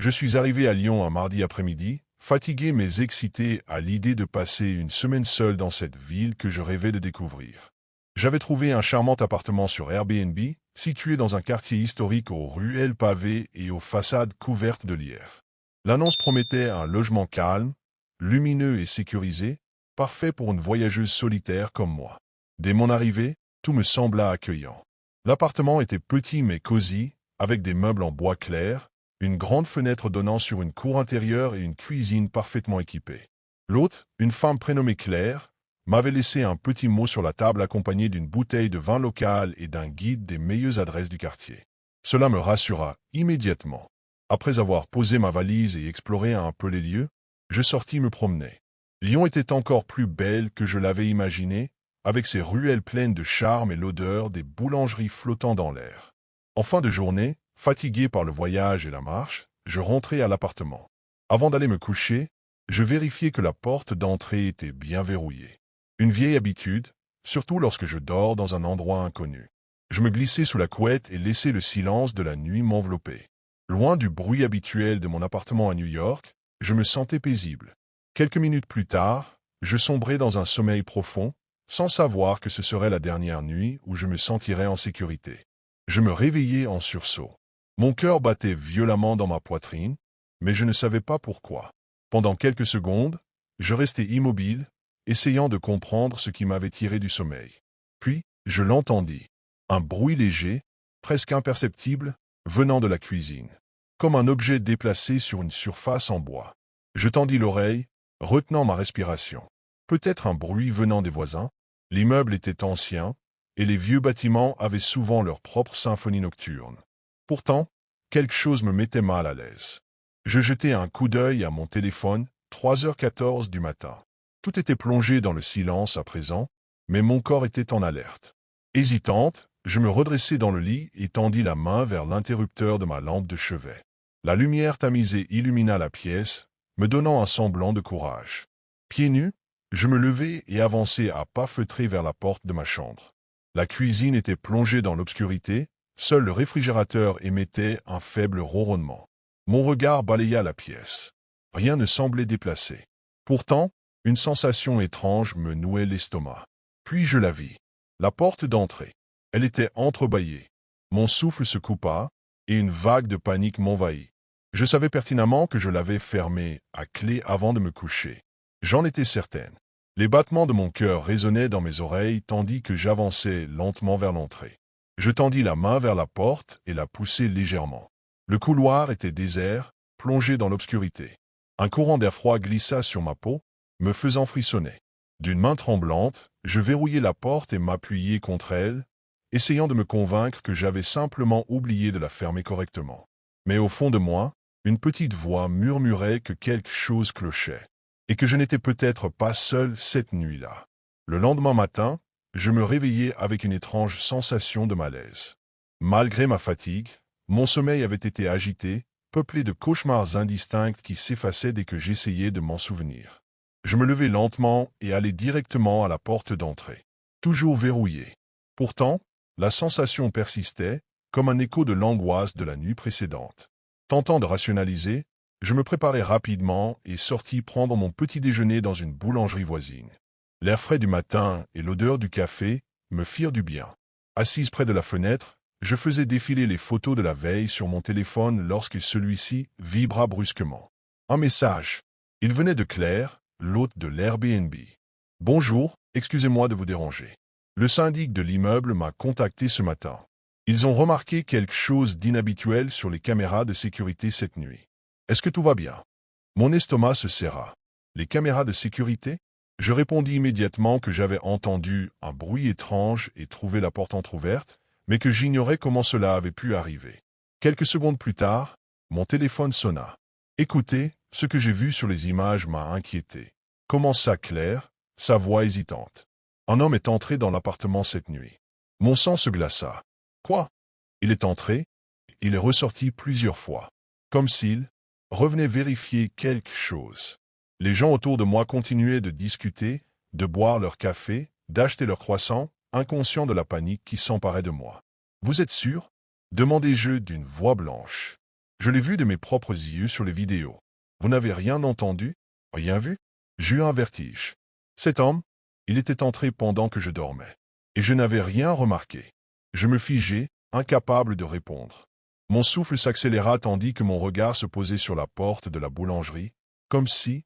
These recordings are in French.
Je suis arrivé à Lyon un mardi après-midi, fatigué mais excité à l'idée de passer une semaine seul dans cette ville que je rêvais de découvrir. J'avais trouvé un charmant appartement sur Airbnb, situé dans un quartier historique aux ruelles pavées et aux façades couvertes de lierre. L'annonce promettait un logement calme, lumineux et sécurisé, parfait pour une voyageuse solitaire comme moi. Dès mon arrivée, tout me sembla accueillant. L'appartement était petit mais cosy, avec des meubles en bois clair, une grande fenêtre donnant sur une cour intérieure et une cuisine parfaitement équipée. L'hôte, une femme prénommée Claire, m'avait laissé un petit mot sur la table accompagné d'une bouteille de vin local et d'un guide des meilleures adresses du quartier. Cela me rassura immédiatement. Après avoir posé ma valise et exploré un peu les lieux, je sortis me promener. Lyon était encore plus belle que je l'avais imaginé, avec ses ruelles pleines de charme et l'odeur des boulangeries flottant dans l'air. En fin de journée, fatigué par le voyage et la marche, je rentrai à l'appartement. Avant d'aller me coucher, je vérifiai que la porte d'entrée était bien verrouillée. Une vieille habitude, surtout lorsque je dors dans un endroit inconnu. Je me glissai sous la couette et laissai le silence de la nuit m'envelopper. Loin du bruit habituel de mon appartement à New York, je me sentais paisible. Quelques minutes plus tard, je sombrai dans un sommeil profond, sans savoir que ce serait la dernière nuit où je me sentirais en sécurité. Je me réveillai en sursaut. Mon cœur battait violemment dans ma poitrine, mais je ne savais pas pourquoi. Pendant quelques secondes, je restai immobile, essayant de comprendre ce qui m'avait tiré du sommeil. Puis, je l'entendis. Un bruit léger, presque imperceptible, venant de la cuisine, comme un objet déplacé sur une surface en bois. Je tendis l'oreille, retenant ma respiration. Peut-être un bruit venant des voisins. L'immeuble était ancien, et les vieux bâtiments avaient souvent leur propre symphonie nocturne. Pourtant, quelque chose me mettait mal à l'aise. Je jetai un coup d'œil à mon téléphone, 3h14 du matin. Tout était plongé dans le silence à présent, mais mon corps était en alerte. Hésitante, je me redressai dans le lit et tendis la main vers l'interrupteur de ma lampe de chevet. La lumière tamisée illumina la pièce, me donnant un semblant de courage. Pieds nus, je me levai et avançai à pas feutrés vers la porte de ma chambre. La cuisine était plongée dans l'obscurité, seul le réfrigérateur émettait un faible ronronnement. Mon regard balaya la pièce. Rien ne semblait déplacé. Pourtant, une sensation étrange me nouait l'estomac. Puis je la vis. La porte d'entrée. Elle était entrebâillée. Mon souffle se coupa, et une vague de panique m'envahit. Je savais pertinemment que je l'avais fermée à clé avant de me coucher. J'en étais certaine. Les battements de mon cœur résonnaient dans mes oreilles tandis que j'avançais lentement vers l'entrée. Je tendis la main vers la porte et la poussai légèrement. Le couloir était désert, plongé dans l'obscurité. Un courant d'air froid glissa sur ma peau, me faisant frissonner. D'une main tremblante, je verrouillai la porte et m'appuyai contre elle, essayant de me convaincre que j'avais simplement oublié de la fermer correctement. Mais au fond de moi, une petite voix murmurait que quelque chose clochait, et que je n'étais peut-être pas seul cette nuit-là. Le lendemain matin, je me réveillai avec une étrange sensation de malaise. Malgré ma fatigue, mon sommeil avait été agité, peuplé de cauchemars indistincts qui s'effaçaient dès que j'essayais de m'en souvenir. Je me levai lentement et allai directement à la porte d'entrée, toujours verrouillée. Pourtant, la sensation persistait, comme un écho de l'angoisse de la nuit précédente. Tentant de rationaliser, je me préparai rapidement et sortis prendre mon petit déjeuner dans une boulangerie voisine. L'air frais du matin et l'odeur du café me firent du bien. Assise près de la fenêtre, je faisais défiler les photos de la veille sur mon téléphone lorsque celui-ci vibra brusquement. Un message. Il venait de Claire, l'hôte de l'Airbnb. « Bonjour, excusez-moi de vous déranger. Le syndic de l'immeuble m'a contacté ce matin. Ils ont remarqué quelque chose d'inhabituel sur les caméras de sécurité cette nuit. Est-ce que tout va bien ?» Mon estomac se serra. Les caméras de sécurité? Je répondis immédiatement que j'avais entendu un bruit étrange et trouvé la porte entr'ouverte, mais que j'ignorais comment cela avait pu arriver. Quelques secondes plus tard, mon téléphone sonna. « Écoutez, ce que j'ai vu sur les images m'a inquiété. » Commença Claire, sa voix hésitante. « Un homme est entré dans l'appartement cette nuit. » Mon sang se glaça. « Quoi? Il est entré? » Il est ressorti plusieurs fois, comme s'il revenait vérifier quelque chose. Les gens autour de moi continuaient de discuter, de boire leur café, d'acheter leur croissant, inconscients de la panique qui s'emparait de moi. « Vous êtes sûr ?» demandai-je d'une voix blanche. Je l'ai vu de mes propres yeux sur les vidéos. Vous n'avez rien entendu? Rien vu? J'ai eu un vertige. Cet homme, il était entré pendant que je dormais. Et je n'avais rien remarqué. Je me figeais, incapable de répondre. Mon souffle s'accéléra tandis que mon regard se posait sur la porte de la boulangerie, comme si,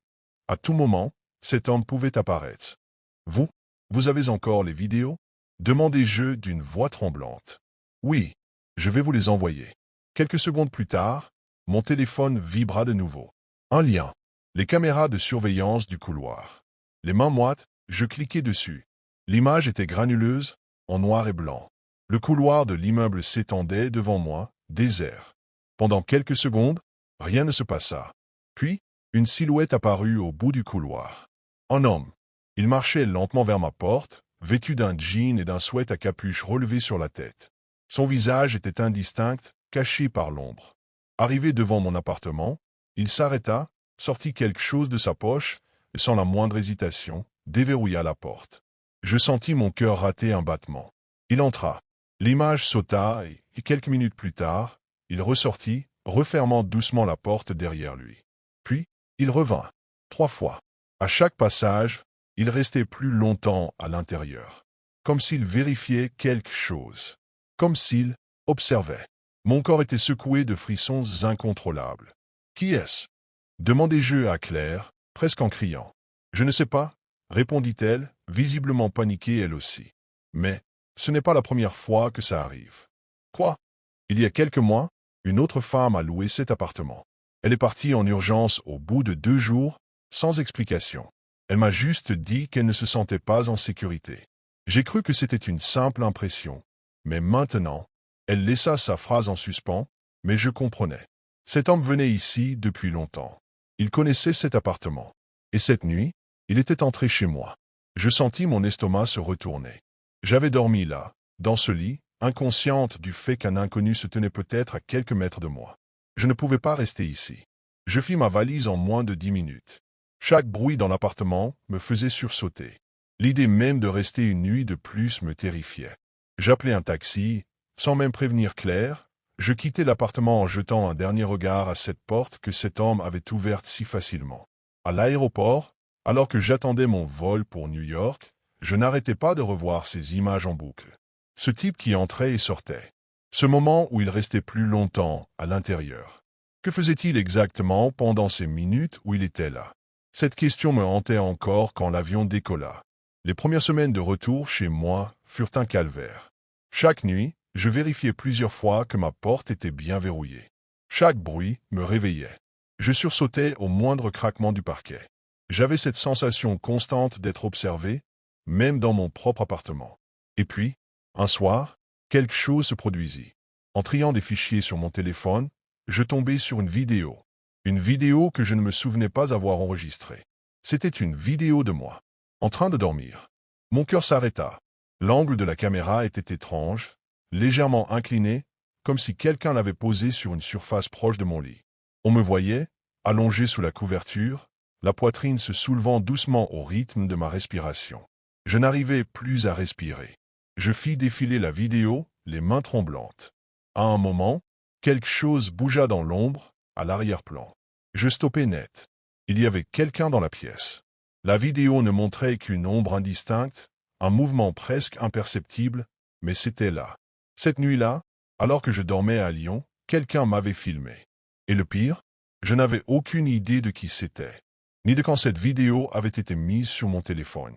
à tout moment, cet homme pouvait apparaître. Vous avez encore les vidéos? Demandai-je d'une voix tremblante. Oui, je vais vous les envoyer. Quelques secondes plus tard, mon téléphone vibra de nouveau. Un lien. Les caméras de surveillance du couloir. Les mains moites, je cliquai dessus. L'image était granuleuse, en noir et blanc. Le couloir de l'immeuble s'étendait devant moi, désert. Pendant quelques secondes, rien ne se passa. Puis, une silhouette apparut au bout du couloir. Un homme. Il marchait lentement vers ma porte, vêtu d'un jean et d'un sweat à capuche relevé sur la tête. Son visage était indistinct, caché par l'ombre. Arrivé devant mon appartement, il s'arrêta, sortit quelque chose de sa poche, et sans la moindre hésitation, déverrouilla la porte. Je sentis mon cœur rater un battement. Il entra. L'image sauta et quelques minutes plus tard, il ressortit, refermant doucement la porte derrière lui. Puis, il revint. 3 fois. À chaque passage, il restait plus longtemps à l'intérieur. Comme s'il vérifiait quelque chose. Comme s'il observait. Mon corps était secoué de frissons incontrôlables. Qui est-ce? Demandai-je à Claire, presque en criant. Je ne sais pas, répondit-elle, visiblement paniquée elle aussi. Mais ce n'est pas la première fois que ça arrive. Quoi? Il y a quelques mois, une autre femme a loué cet appartement. Elle est partie en urgence au bout de 2 jours, sans explication. Elle m'a juste dit qu'elle ne se sentait pas en sécurité. J'ai cru que c'était une simple impression. Mais maintenant, elle laissa sa phrase en suspens, mais je comprenais. Cet homme venait ici depuis longtemps. Il connaissait cet appartement. Et cette nuit, il était entré chez moi. Je sentis mon estomac se retourner. J'avais dormi là, dans ce lit, inconsciente du fait qu'un inconnu se tenait peut-être à quelques mètres de moi. Je ne pouvais pas rester ici. Je fis ma valise en moins de 10 minutes. Chaque bruit dans l'appartement me faisait sursauter. L'idée même de rester une nuit de plus me terrifiait. J'appelai un taxi, sans même prévenir Claire. Je quittai l'appartement en jetant un dernier regard à cette porte que cet homme avait ouverte si facilement. À l'aéroport, alors que j'attendais mon vol pour New York, je n'arrêtais pas de revoir ces images en boucle. Ce type qui entrait et sortait. Ce moment où il restait plus longtemps à l'intérieur. Que faisait-il exactement pendant ces minutes où il était là? Cette question me hantait encore quand l'avion décolla. Les premières semaines de retour chez moi furent un calvaire. Chaque nuit, je vérifiais plusieurs fois que ma porte était bien verrouillée. Chaque bruit me réveillait. Je sursautais au moindre craquement du parquet. J'avais cette sensation constante d'être observé, même dans mon propre appartement. Et puis, un soir, quelque chose se produisit. En triant des fichiers sur mon téléphone, je tombai sur une vidéo. Une vidéo que je ne me souvenais pas avoir enregistrée. C'était une vidéo de moi, en train de dormir. Mon cœur s'arrêta. L'angle de la caméra était étrange, légèrement incliné, comme si quelqu'un l'avait posé sur une surface proche de mon lit. On me voyait, allongé sous la couverture, la poitrine se soulevant doucement au rythme de ma respiration. Je n'arrivais plus à respirer. Je fis défiler la vidéo, les mains tremblantes. À un moment, quelque chose bougea dans l'ombre, à l'arrière-plan. Je stoppai net. Il y avait quelqu'un dans la pièce. La vidéo ne montrait qu'une ombre indistincte, un mouvement presque imperceptible, mais c'était là. Cette nuit-là, alors que je dormais à Lyon, quelqu'un m'avait filmé. Et le pire, je n'avais aucune idée de qui c'était, ni de quand cette vidéo avait été mise sur mon téléphone.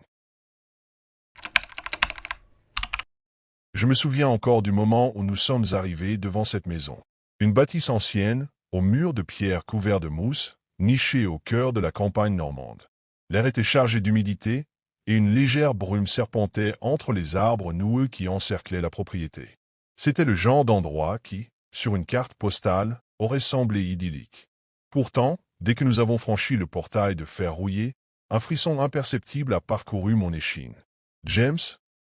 Je me souviens encore du moment où nous sommes arrivés devant cette maison. Une bâtisse ancienne, aux murs de pierre couverts de mousse, nichée au cœur de la campagne normande. L'air était chargé d'humidité, et une légère brume serpentait entre les arbres noueux qui encerclaient la propriété. C'était le genre d'endroit qui, sur une carte postale, aurait semblé idyllique. Pourtant, dès que nous avons franchi le portail de fer rouillé, un frisson imperceptible a parcouru mon échine. James,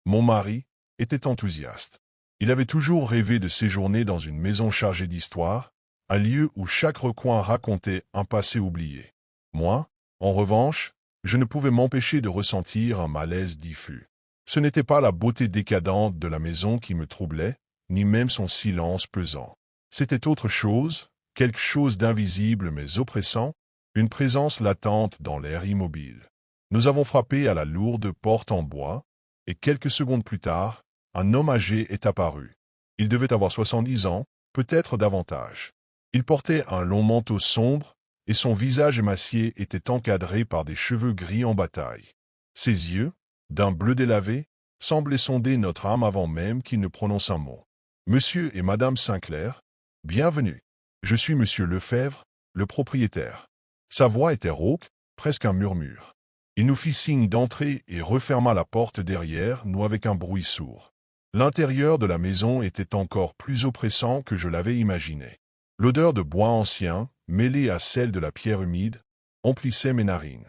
mon mari, était enthousiaste. Il avait toujours rêvé de séjourner dans une maison chargée d'histoire, un lieu où chaque recoin racontait un passé oublié. Moi, en revanche, je ne pouvais m'empêcher de ressentir un malaise diffus. Ce n'était pas la beauté décadente de la maison qui me troublait, ni même son silence pesant. C'était autre chose, quelque chose d'invisible mais oppressant, une présence latente dans l'air immobile. Nous avons frappé à la lourde porte en bois, et quelques secondes plus tard, un homme âgé est apparu. Il devait avoir 70 ans, peut-être davantage. Il portait un long manteau sombre, et son visage émacié était encadré par des cheveux gris en bataille. Ses yeux, d'un bleu délavé, semblaient sonder notre âme avant même qu'il ne prononce un mot. « Monsieur et Madame Sinclair, bienvenue. Je suis Monsieur Lefebvre, le propriétaire. » Sa voix était rauque, presque un murmure. Il nous fit signe d'entrer et referma la porte derrière nous avec un bruit sourd. L'intérieur de la maison était encore plus oppressant que je l'avais imaginé. L'odeur de bois ancien, mêlée à celle de la pierre humide, emplissait mes narines.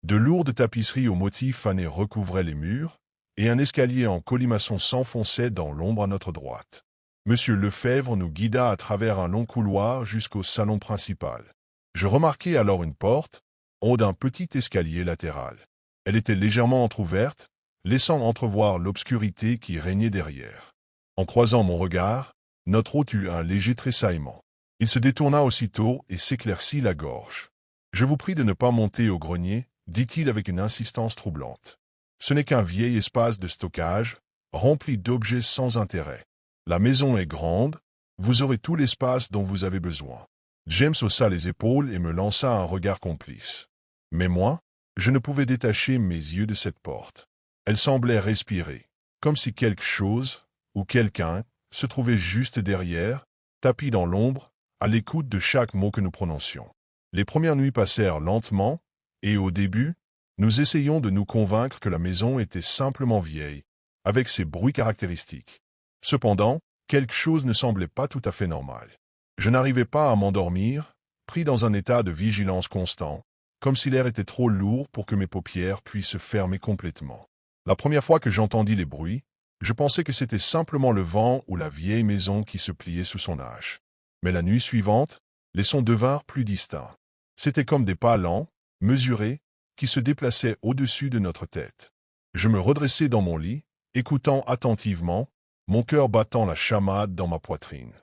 De lourdes tapisseries aux motifs fanés recouvraient les murs, et un escalier en colimaçon s'enfonçait dans l'ombre à notre droite. Monsieur Lefebvre nous guida à travers un long couloir jusqu'au salon principal. Je remarquai alors une porte, en haut d'un petit escalier latéral. Elle était légèrement entr'ouverte, laissant entrevoir l'obscurité qui régnait derrière. En croisant mon regard, notre hôte eut un léger tressaillement. Il se détourna aussitôt et s'éclaircit la gorge. « Je vous prie de ne pas monter au grenier, » dit-il avec une insistance troublante. « Ce n'est qu'un vieil espace de stockage, rempli d'objets sans intérêt. La maison est grande, vous aurez tout l'espace dont vous avez besoin. » James haussa les épaules et me lança un regard complice. Mais moi, je ne pouvais détacher mes yeux de cette porte. Elle semblait respirer, comme si quelque chose, ou quelqu'un, se trouvait juste derrière, tapi dans l'ombre, à l'écoute de chaque mot que nous prononcions. Les premières nuits passèrent lentement, et au début, nous essayions de nous convaincre que la maison était simplement vieille, avec ses bruits caractéristiques. Cependant, quelque chose ne semblait pas tout à fait normal. Je n'arrivais pas à m'endormir, pris dans un état de vigilance constant, comme si l'air était trop lourd pour que mes paupières puissent se fermer complètement. La première fois que j'entendis les bruits, je pensais que c'était simplement le vent ou la vieille maison qui se pliait sous son âge. Mais la nuit suivante, les sons devinrent plus distincts. C'étaient comme des pas lents, mesurés, qui se déplaçaient au-dessus de notre tête. Je me redressai dans mon lit, écoutant attentivement, mon cœur battant la chamade dans ma poitrine.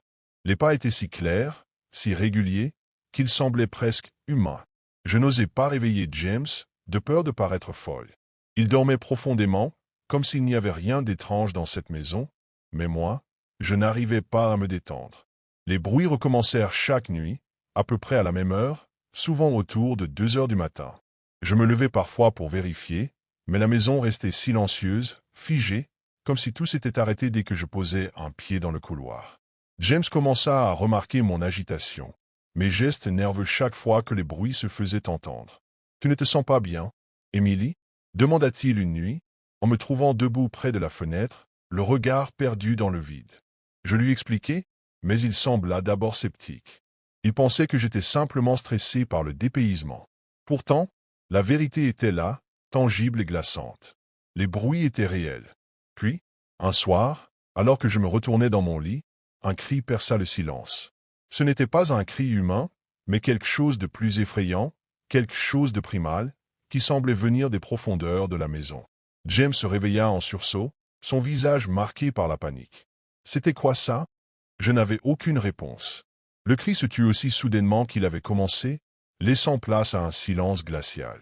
Les pas étaient si clairs, si réguliers, qu'ils semblaient presque humains. Je n'osais pas réveiller James, de peur de paraître folle. Il dormait profondément, comme s'il n'y avait rien d'étrange dans cette maison, mais moi, je n'arrivais pas à me détendre. Les bruits recommencèrent chaque nuit, à peu près à la même heure, souvent autour de 2 heures du matin. Je me levais parfois pour vérifier, mais la maison restait silencieuse, figée, comme si tout s'était arrêté dès que je posais un pied dans le couloir. James commença à remarquer mon agitation, mes gestes nerveux chaque fois que les bruits se faisaient entendre. « Tu ne te sens pas bien, Émilie » demanda-t-il une nuit, en me trouvant debout près de la fenêtre, le regard perdu dans le vide. Je lui expliquai, mais il sembla d'abord sceptique. Il pensait que j'étais simplement stressé par le dépaysement. Pourtant, la vérité était là, tangible et glaçante. Les bruits étaient réels. Puis, un soir, alors que je me retournais dans mon lit, un cri perça le silence. Ce n'était pas un cri humain, mais quelque chose de plus effrayant, quelque chose de primal, qui semblait venir des profondeurs de la maison. James se réveilla en sursaut, son visage marqué par la panique. C'était quoi ça? Je n'avais aucune réponse. Le cri se tut aussi soudainement qu'il avait commencé, laissant place à un silence glacial.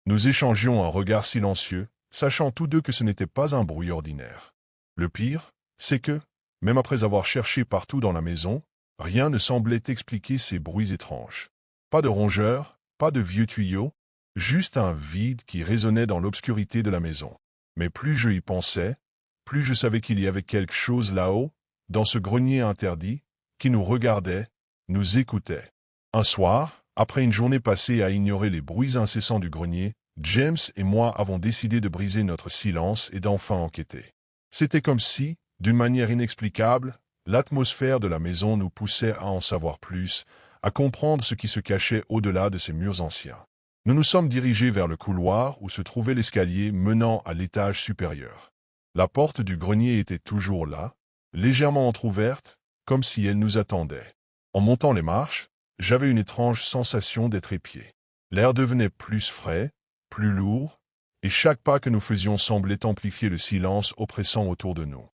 Nous échangions un regard silencieux, sachant tous deux que ce n'était pas un bruit ordinaire. Le pire, c'est que, même après avoir cherché partout dans la maison, rien ne semblait expliquer ces bruits étranges. Pas de rongeurs, pas de vieux tuyaux, juste un vide qui résonnait dans l'obscurité de la maison. Mais plus je y pensais, plus je savais qu'il y avait quelque chose là-haut, dans ce grenier interdit, qui nous regardait, nous écoutait. Un soir, après une journée passée à ignorer les bruits incessants du grenier, James et moi avons décidé de briser notre silence et d'enfin enquêter. C'était comme si, d'une manière inexplicable, l'atmosphère de la maison nous poussait à en savoir plus, à comprendre ce qui se cachait au-delà de ces murs anciens. Nous nous sommes dirigés vers le couloir où se trouvait l'escalier menant à l'étage supérieur. La porte du grenier était toujours là, légèrement entr'ouverte, comme si elle nous attendait. En montant les marches, j'avais une étrange sensation d'être épié. L'air devenait plus frais, plus lourd, et chaque pas que nous faisions semblait amplifier le silence oppressant autour de nous.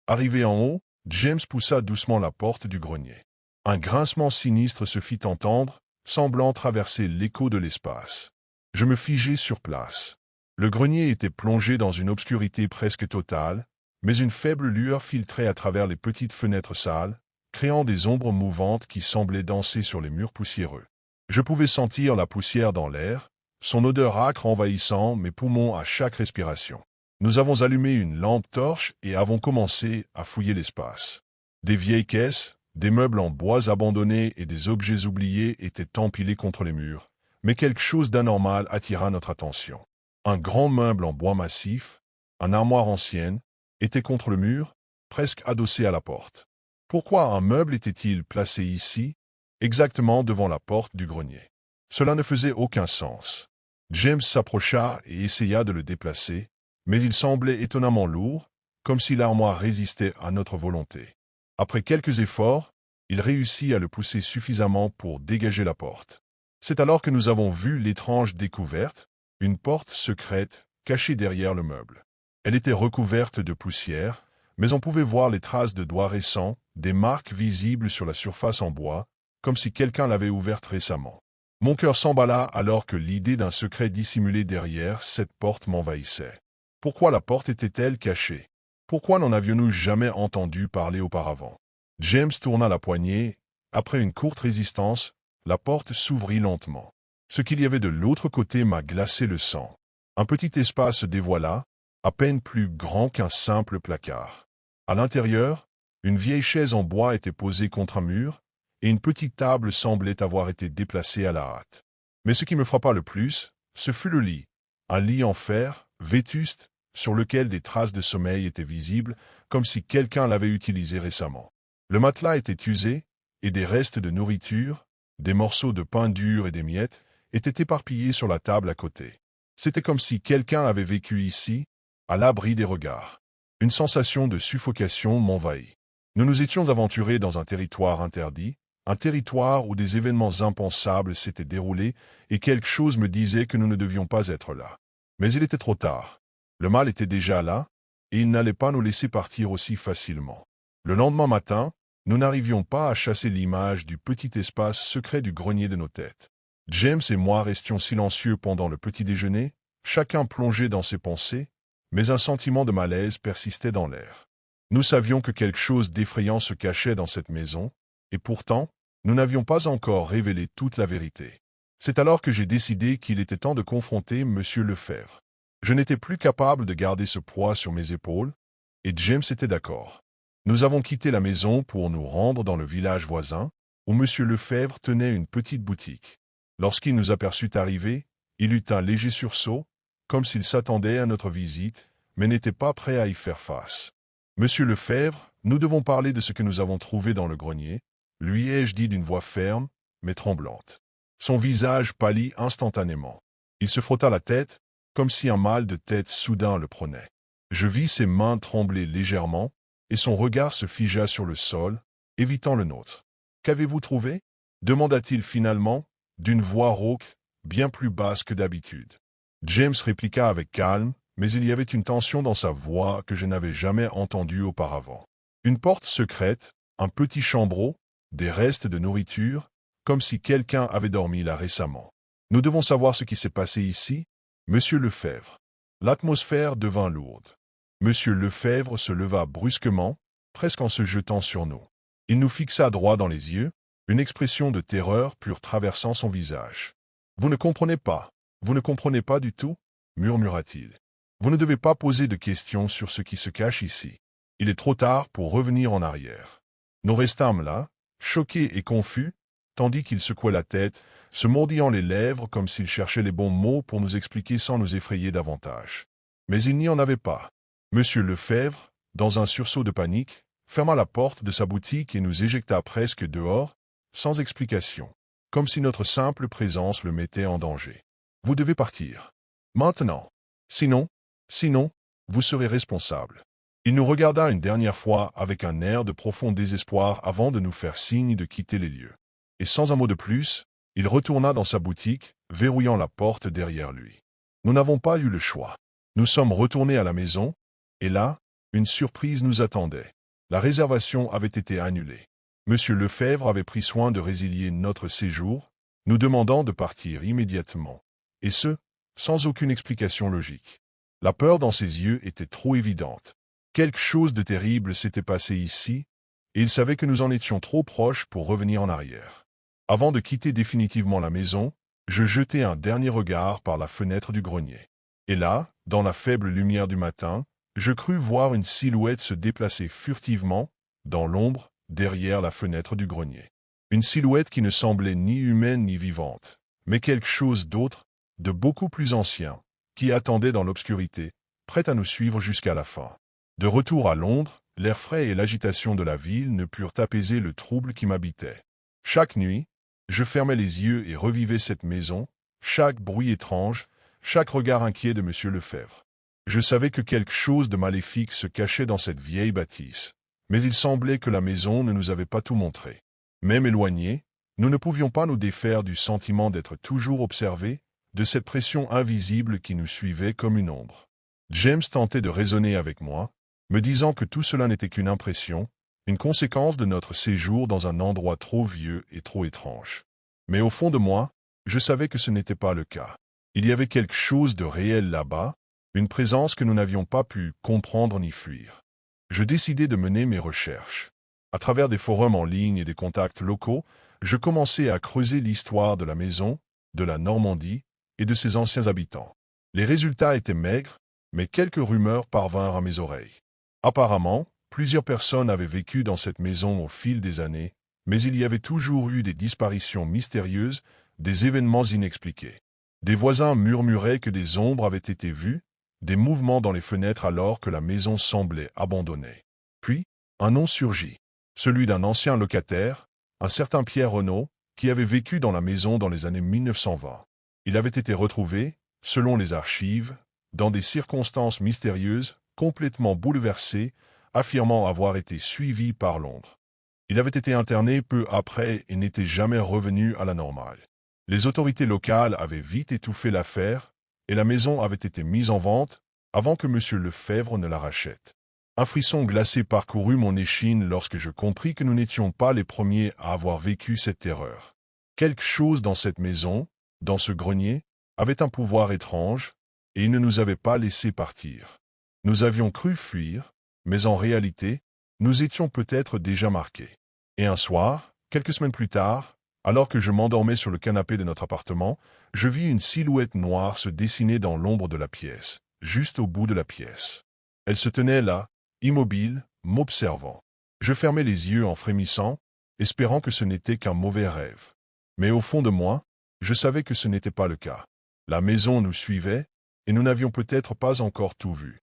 Arrivé en haut, James poussa doucement la porte du grenier. Un grincement sinistre se fit entendre, semblant traverser l'écho de l'espace. Je me figeai sur place. Le grenier était plongé dans une obscurité presque totale, mais une faible lueur filtrait à travers les petites fenêtres sales, créant des ombres mouvantes qui semblaient danser sur les murs poussiéreux. Je pouvais sentir la poussière dans l'air, son odeur âcre envahissant mes poumons à chaque respiration. Nous avons allumé une lampe torche et avons commencé à fouiller l'espace. Des vieilles caisses, des meubles en bois abandonnés et des objets oubliés étaient empilés contre les murs, mais quelque chose d'anormal attira notre attention. Un grand meuble en bois massif, une armoire ancienne, était contre le mur, presque adossé à la porte. Pourquoi un meuble était-il placé ici, exactement devant la porte du grenier? Cela ne faisait aucun sens. James s'approcha et essaya de le déplacer, mais il semblait étonnamment lourd, comme si l'armoire résistait à notre volonté. Après quelques efforts, il réussit à le pousser suffisamment pour dégager la porte. C'est alors que nous avons vu l'étrange découverte, une porte secrète cachée derrière le meuble. Elle était recouverte de poussière, mais on pouvait voir les traces de doigts récents, des marques visibles sur la surface en bois, comme si quelqu'un l'avait ouverte récemment. Mon cœur s'emballa alors que l'idée d'un secret dissimulé derrière cette porte m'envahissait. Pourquoi la porte était-elle cachée? Pourquoi n'en avions-nous jamais entendu parler auparavant? James tourna la poignée. Après une courte résistance, la porte s'ouvrit lentement. Ce qu'il y avait de l'autre côté m'a glacé le sang. Un petit espace se dévoila, à peine plus grand qu'un simple placard. À l'intérieur, une vieille chaise en bois était posée contre un mur, et une petite table semblait avoir été déplacée à la hâte. Mais ce qui me frappa le plus, ce fut le lit. Un lit en fer, vétuste, sur lequel des traces de sommeil étaient visibles, comme si quelqu'un l'avait utilisé récemment. Le matelas était usé, et des restes de nourriture, des morceaux de pain dur et des miettes, étaient éparpillés sur la table à côté. C'était comme si quelqu'un avait vécu ici, à l'abri des regards. Une sensation de suffocation m'envahit. Nous nous étions aventurés dans un territoire interdit, un territoire où des événements impensables s'étaient déroulés et quelque chose me disait que nous ne devions pas être là. Mais il était trop tard. Le mal était déjà là, et il n'allait pas nous laisser partir aussi facilement. Le lendemain matin, nous n'arrivions pas à chasser l'image du petit espace secret du grenier de nos têtes. James et moi restions silencieux pendant le petit déjeuner, chacun plongé dans ses pensées, mais un sentiment de malaise persistait dans l'air. Nous savions que quelque chose d'effrayant se cachait dans cette maison, et pourtant, nous n'avions pas encore révélé toute la vérité. C'est alors que j'ai décidé qu'il était temps de confronter M. Lefebvre. Je n'étais plus capable de garder ce poids sur mes épaules, et James était d'accord. Nous avons quitté la maison pour nous rendre dans le village voisin, où M. Lefebvre tenait une petite boutique. Lorsqu'il nous aperçut arriver, il eut un léger sursaut, comme s'il s'attendait à notre visite, mais n'était pas prêt à y faire face. « Monsieur Lefebvre, nous devons parler de ce que nous avons trouvé dans le grenier, lui ai-je dit d'une voix ferme, mais tremblante. Son visage pâlit instantanément. Il se frotta la tête, comme si un mal de tête soudain le prenait. Je vis ses mains trembler légèrement, et son regard se figea sur le sol, évitant le nôtre. « Qu'avez-vous trouvé » demanda-t-il finalement, d'une voix rauque, bien plus basse que d'habitude. James répliqua avec calme, mais il y avait une tension dans sa voix que je n'avais jamais entendue auparavant. Une porte secrète, un petit chambreau, des restes de nourriture, comme si quelqu'un avait dormi là récemment. Nous devons savoir ce qui s'est passé ici, Monsieur Lefebvre. L'atmosphère devint lourde. Monsieur Lefebvre se leva brusquement, presque en se jetant sur nous. Il nous fixa droit dans les yeux, une expression de terreur pure traversant son visage. « Vous ne comprenez pas du tout » murmura-t-il. « Vous ne devez pas poser de questions sur ce qui se cache ici. Il est trop tard pour revenir en arrière. » Nous restâmes là, choqués et confus, tandis qu'il secouait la tête, se mordillant les lèvres comme s'il cherchait les bons mots pour nous expliquer sans nous effrayer davantage. Mais il n'y en avait pas. Monsieur Lefebvre, dans un sursaut de panique, ferma la porte de sa boutique et nous éjecta presque dehors, sans explication, comme si notre simple présence le mettait en danger. « Vous devez partir. Maintenant. Sinon, vous serez responsable. » Il nous regarda une dernière fois avec un air de profond désespoir avant de nous faire signe de quitter les lieux. Et sans un mot de plus, il retourna dans sa boutique, verrouillant la porte derrière lui. Nous n'avons pas eu le choix. Nous sommes retournés à la maison, et là, une surprise nous attendait. La réservation avait été annulée. Monsieur Lefebvre avait pris soin de résilier notre séjour, nous demandant de partir immédiatement. Et ce, sans aucune explication logique. La peur dans ses yeux était trop évidente. Quelque chose de terrible s'était passé ici, et il savait que nous en étions trop proches pour revenir en arrière. Avant de quitter définitivement la maison, je jetai un dernier regard par la fenêtre du grenier. Et là, dans la faible lumière du matin, je crus voir une silhouette se déplacer furtivement, dans l'ombre, derrière la fenêtre du grenier. Une silhouette qui ne semblait ni humaine ni vivante, mais quelque chose d'autre, de beaucoup plus ancien, qui attendait dans l'obscurité, prêt à nous suivre jusqu'à la fin. De retour à Londres, l'air frais et l'agitation de la ville ne purent apaiser le trouble qui m'habitait. Chaque nuit, je fermais les yeux et revivais cette maison, chaque bruit étrange, chaque regard inquiet de Monsieur Lefebvre. Je savais que quelque chose de maléfique se cachait dans cette vieille bâtisse, mais il semblait que la maison ne nous avait pas tout montré. Même éloignés, nous ne pouvions pas nous défaire du sentiment d'être toujours observés, de cette pression invisible qui nous suivait comme une ombre. James tentait de raisonner avec moi, me disant que tout cela n'était qu'une impression, une conséquence de notre séjour dans un endroit trop vieux et trop étrange. Mais au fond de moi, je savais que ce n'était pas le cas. Il y avait quelque chose de réel là-bas, une présence que nous n'avions pas pu comprendre ni fuir. Je décidai de mener mes recherches. À travers des forums en ligne et des contacts locaux, je commençai à creuser l'histoire de la maison, de la Normandie et de ses anciens habitants. Les résultats étaient maigres, mais quelques rumeurs parvinrent à mes oreilles. Apparemment, plusieurs personnes avaient vécu dans cette maison au fil des années, mais il y avait toujours eu des disparitions mystérieuses, des événements inexpliqués. Des voisins murmuraient que des ombres avaient été vues, des mouvements dans les fenêtres alors que la maison semblait abandonnée. Puis, un nom surgit, celui d'un ancien locataire, un certain Pierre Renaud, qui avait vécu dans la maison dans les années 1920. Il avait été retrouvé, selon les archives, dans des circonstances mystérieuses, complètement bouleversé, affirmant avoir été suivi par l'ombre. Il avait été interné peu après et n'était jamais revenu à la normale. Les autorités locales avaient vite étouffé l'affaire, et la maison avait été mise en vente avant que M. Lefebvre ne la rachète. Un frisson glacé parcourut mon échine lorsque je compris que nous n'étions pas les premiers à avoir vécu cette terreur. Quelque chose dans cette maison, dans ce grenier, avait un pouvoir étrange, et il ne nous avait pas laissé partir. Nous avions cru fuir, mais en réalité, nous étions peut-être déjà marqués. Et un soir, quelques semaines plus tard, alors que je m'endormais sur le canapé de notre appartement, je vis une silhouette noire se dessiner dans l'ombre de la pièce, juste au bout de la pièce. Elle se tenait là, immobile, m'observant. Je fermais les yeux en frémissant, espérant que ce n'était qu'un mauvais rêve. Mais au fond de moi, je savais que ce n'était pas le cas. La maison nous suivait, et nous n'avions peut-être pas encore tout vu.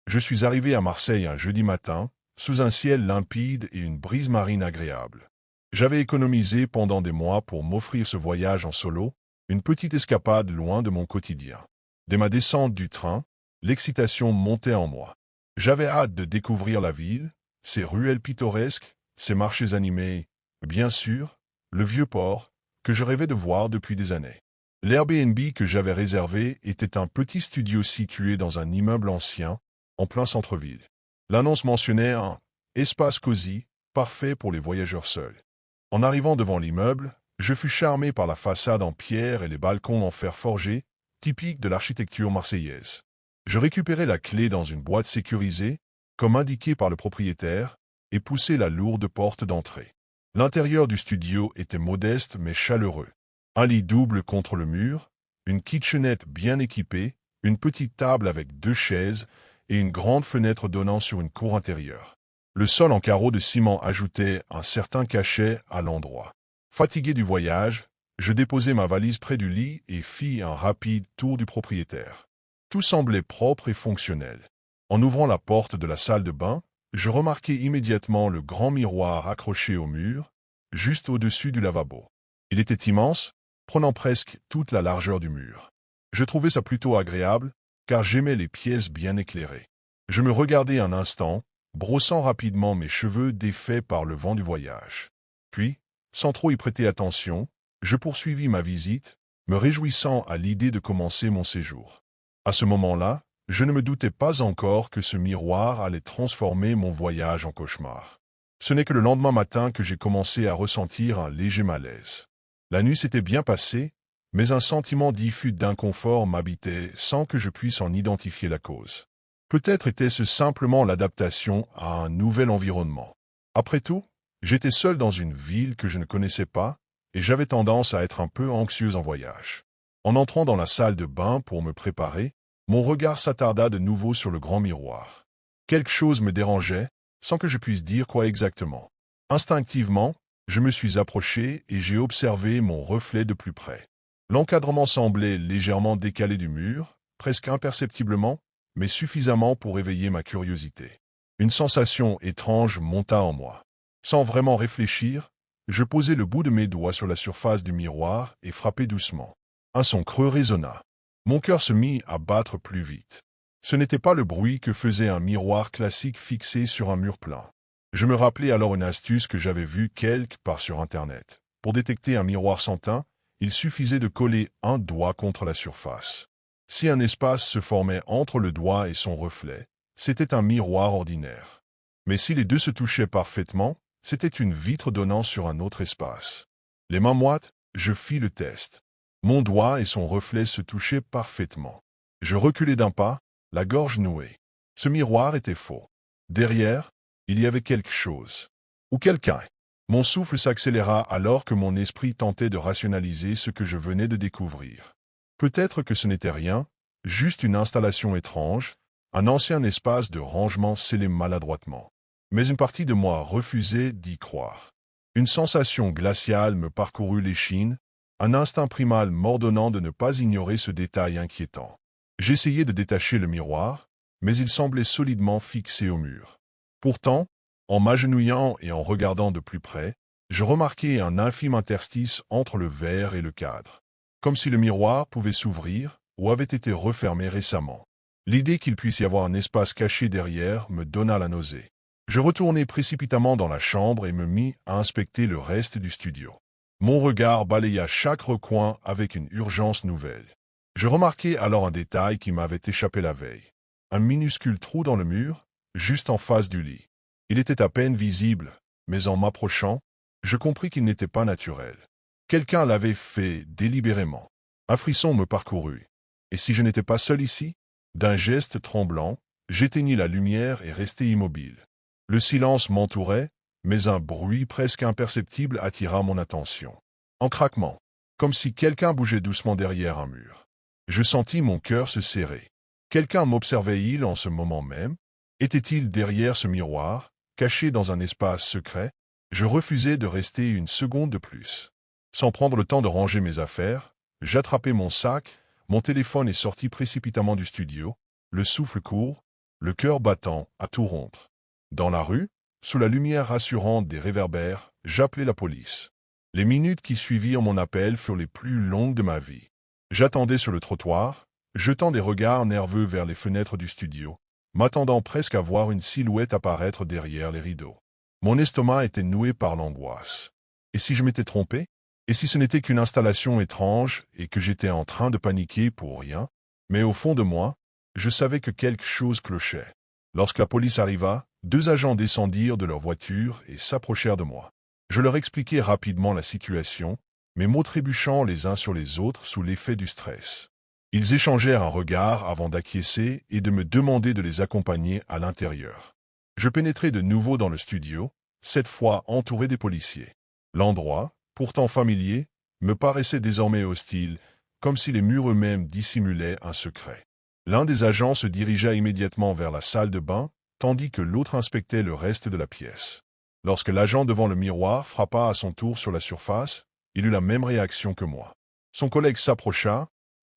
Je suis arrivé à Marseille un jeudi matin, sous un ciel limpide et une brise marine agréable. J'avais économisé pendant des mois pour m'offrir ce voyage en solo, une petite escapade loin de mon quotidien. Dès ma descente du train, l'excitation montait en moi. J'avais hâte de découvrir la ville, ses ruelles pittoresques, ses marchés animés, bien sûr, le vieux port, que je rêvais de voir depuis des années. L'Airbnb que j'avais réservé était un petit studio situé dans un immeuble ancien, en plein centre-ville. L'annonce mentionnait un « espace cosy, parfait pour les voyageurs seuls ». En arrivant devant l'immeuble, je fus charmé par la façade en pierre et les balcons en fer forgé, typiques de l'architecture marseillaise. Je récupérai la clé dans une boîte sécurisée, comme indiqué par le propriétaire, et poussai la lourde porte d'entrée. L'intérieur du studio était modeste mais chaleureux. Un lit double contre le mur, une kitchenette bien équipée, une petite table avec 2 chaises et une grande fenêtre donnant sur une cour intérieure. Le sol en carreaux de ciment ajoutait un certain cachet à l'endroit. Fatigué du voyage, je déposai ma valise près du lit et fis un rapide tour du propriétaire. Tout semblait propre et fonctionnel. En ouvrant la porte de la salle de bain, je remarquai immédiatement le grand miroir accroché au mur, juste au-dessus du lavabo. Il était immense, prenant presque toute la largeur du mur. Je trouvais ça plutôt agréable, car j'aimais les pièces bien éclairées. Je me regardai un instant, brossant rapidement mes cheveux défaits par le vent du voyage. Puis, sans trop y prêter attention, je poursuivis ma visite, me réjouissant à l'idée de commencer mon séjour. À ce moment-là, je ne me doutais pas encore que ce miroir allait transformer mon voyage en cauchemar. Ce n'est que le lendemain matin que j'ai commencé à ressentir un léger malaise. La nuit s'était bien passée, mais un sentiment diffus d'inconfort m'habitait sans que je puisse en identifier la cause. Peut-être était-ce simplement l'adaptation à un nouvel environnement. Après tout, j'étais seul dans une ville que je ne connaissais pas, et j'avais tendance à être un peu anxieuse en voyage. En entrant dans la salle de bain pour me préparer, mon regard s'attarda de nouveau sur le grand miroir. Quelque chose me dérangeait, sans que je puisse dire quoi exactement. Instinctivement, je me suis approché et j'ai observé mon reflet de plus près. L'encadrement semblait légèrement décalé du mur, presque imperceptiblement, mais suffisamment pour éveiller ma curiosité. Une sensation étrange monta en moi. Sans vraiment réfléchir, je posai le bout de mes doigts sur la surface du miroir et frappai doucement. Un son creux résonna. Mon cœur se mit à battre plus vite. Ce n'était pas le bruit que faisait un miroir classique fixé sur un mur plein. Je me rappelai alors une astuce que j'avais vue quelque part sur Internet. Pour détecter un miroir sans teint, il suffisait de coller un doigt contre la surface. Si un espace se formait entre le doigt et son reflet, c'était un miroir ordinaire. Mais si les deux se touchaient parfaitement, c'était une vitre donnant sur un autre espace. Les mains moites, je fis le test. Mon doigt et son reflet se touchaient parfaitement. Je reculai d'un pas, la gorge nouée. Ce miroir était faux. Derrière, il y avait quelque chose. Ou quelqu'un. Mon souffle s'accéléra alors que mon esprit tentait de rationaliser ce que je venais de découvrir. Peut-être que ce n'était rien, juste une installation étrange, un ancien espace de rangement scellé maladroitement. Mais une partie de moi refusait d'y croire. Une sensation glaciale me parcourut l'échine, un instinct primal m'ordonnant de ne pas ignorer ce détail inquiétant. J'essayai de détacher le miroir, mais il semblait solidement fixé au mur. Pourtant, en m'agenouillant et en regardant de plus près, je remarquai un infime interstice entre le verre et le cadre, comme si le miroir pouvait s'ouvrir ou avait été refermé récemment. L'idée qu'il puisse y avoir un espace caché derrière me donna la nausée. Je retournai précipitamment dans la chambre et me mis à inspecter le reste du studio. Mon regard balaya chaque recoin avec une urgence nouvelle. Je remarquai alors un détail qui m'avait échappé la veille. Un minuscule trou dans le mur, juste en face du lit. Il était à peine visible, mais en m'approchant, je compris qu'il n'était pas naturel. Quelqu'un l'avait fait délibérément. Un frisson me parcourut. Et si je n'étais pas seul ici? D'un geste tremblant, j'éteignis la lumière et restai immobile. Le silence m'entourait, mais un bruit presque imperceptible attira mon attention. Un craquement, comme si quelqu'un bougeait doucement derrière un mur. Je sentis mon cœur se serrer. Quelqu'un m'observait-il en ce moment même? Était-il derrière ce miroir, caché dans un espace secret? Je refusais de rester une seconde de plus. Sans prendre le temps de ranger mes affaires, j'attrapai mon sac, mon téléphone et sortis précipitamment du studio, le souffle court, le cœur battant à tout rompre. Dans la rue, sous la lumière rassurante des réverbères, j'appelai la police. Les minutes qui suivirent mon appel furent les plus longues de ma vie. J'attendais sur le trottoir, jetant des regards nerveux vers les fenêtres du studio, m'attendant presque à voir une silhouette apparaître derrière les rideaux. Mon estomac était noué par l'angoisse. Et si je m'étais trompé? Et si ce n'était qu'une installation étrange et que j'étais en train de paniquer pour rien? Mais au fond de moi, je savais que quelque chose clochait. Lorsque la police arriva, 2 agents descendirent de leur voiture et s'approchèrent de moi. Je leur expliquai rapidement la situation, mes mots trébuchant les uns sur les autres sous l'effet du stress. Ils échangèrent un regard avant d'acquiescer et de me demander de les accompagner à l'intérieur. Je pénétrai de nouveau dans le studio, cette fois entouré des policiers. L'endroit, pourtant familier, me paraissait désormais hostile, comme si les murs eux-mêmes dissimulaient un secret. L'un des agents se dirigea immédiatement vers la salle de bain, tandis que l'autre inspectait le reste de la pièce. Lorsque l'agent devant le miroir frappa à son tour sur la surface, il eut la même réaction que moi. Son collègue s'approcha,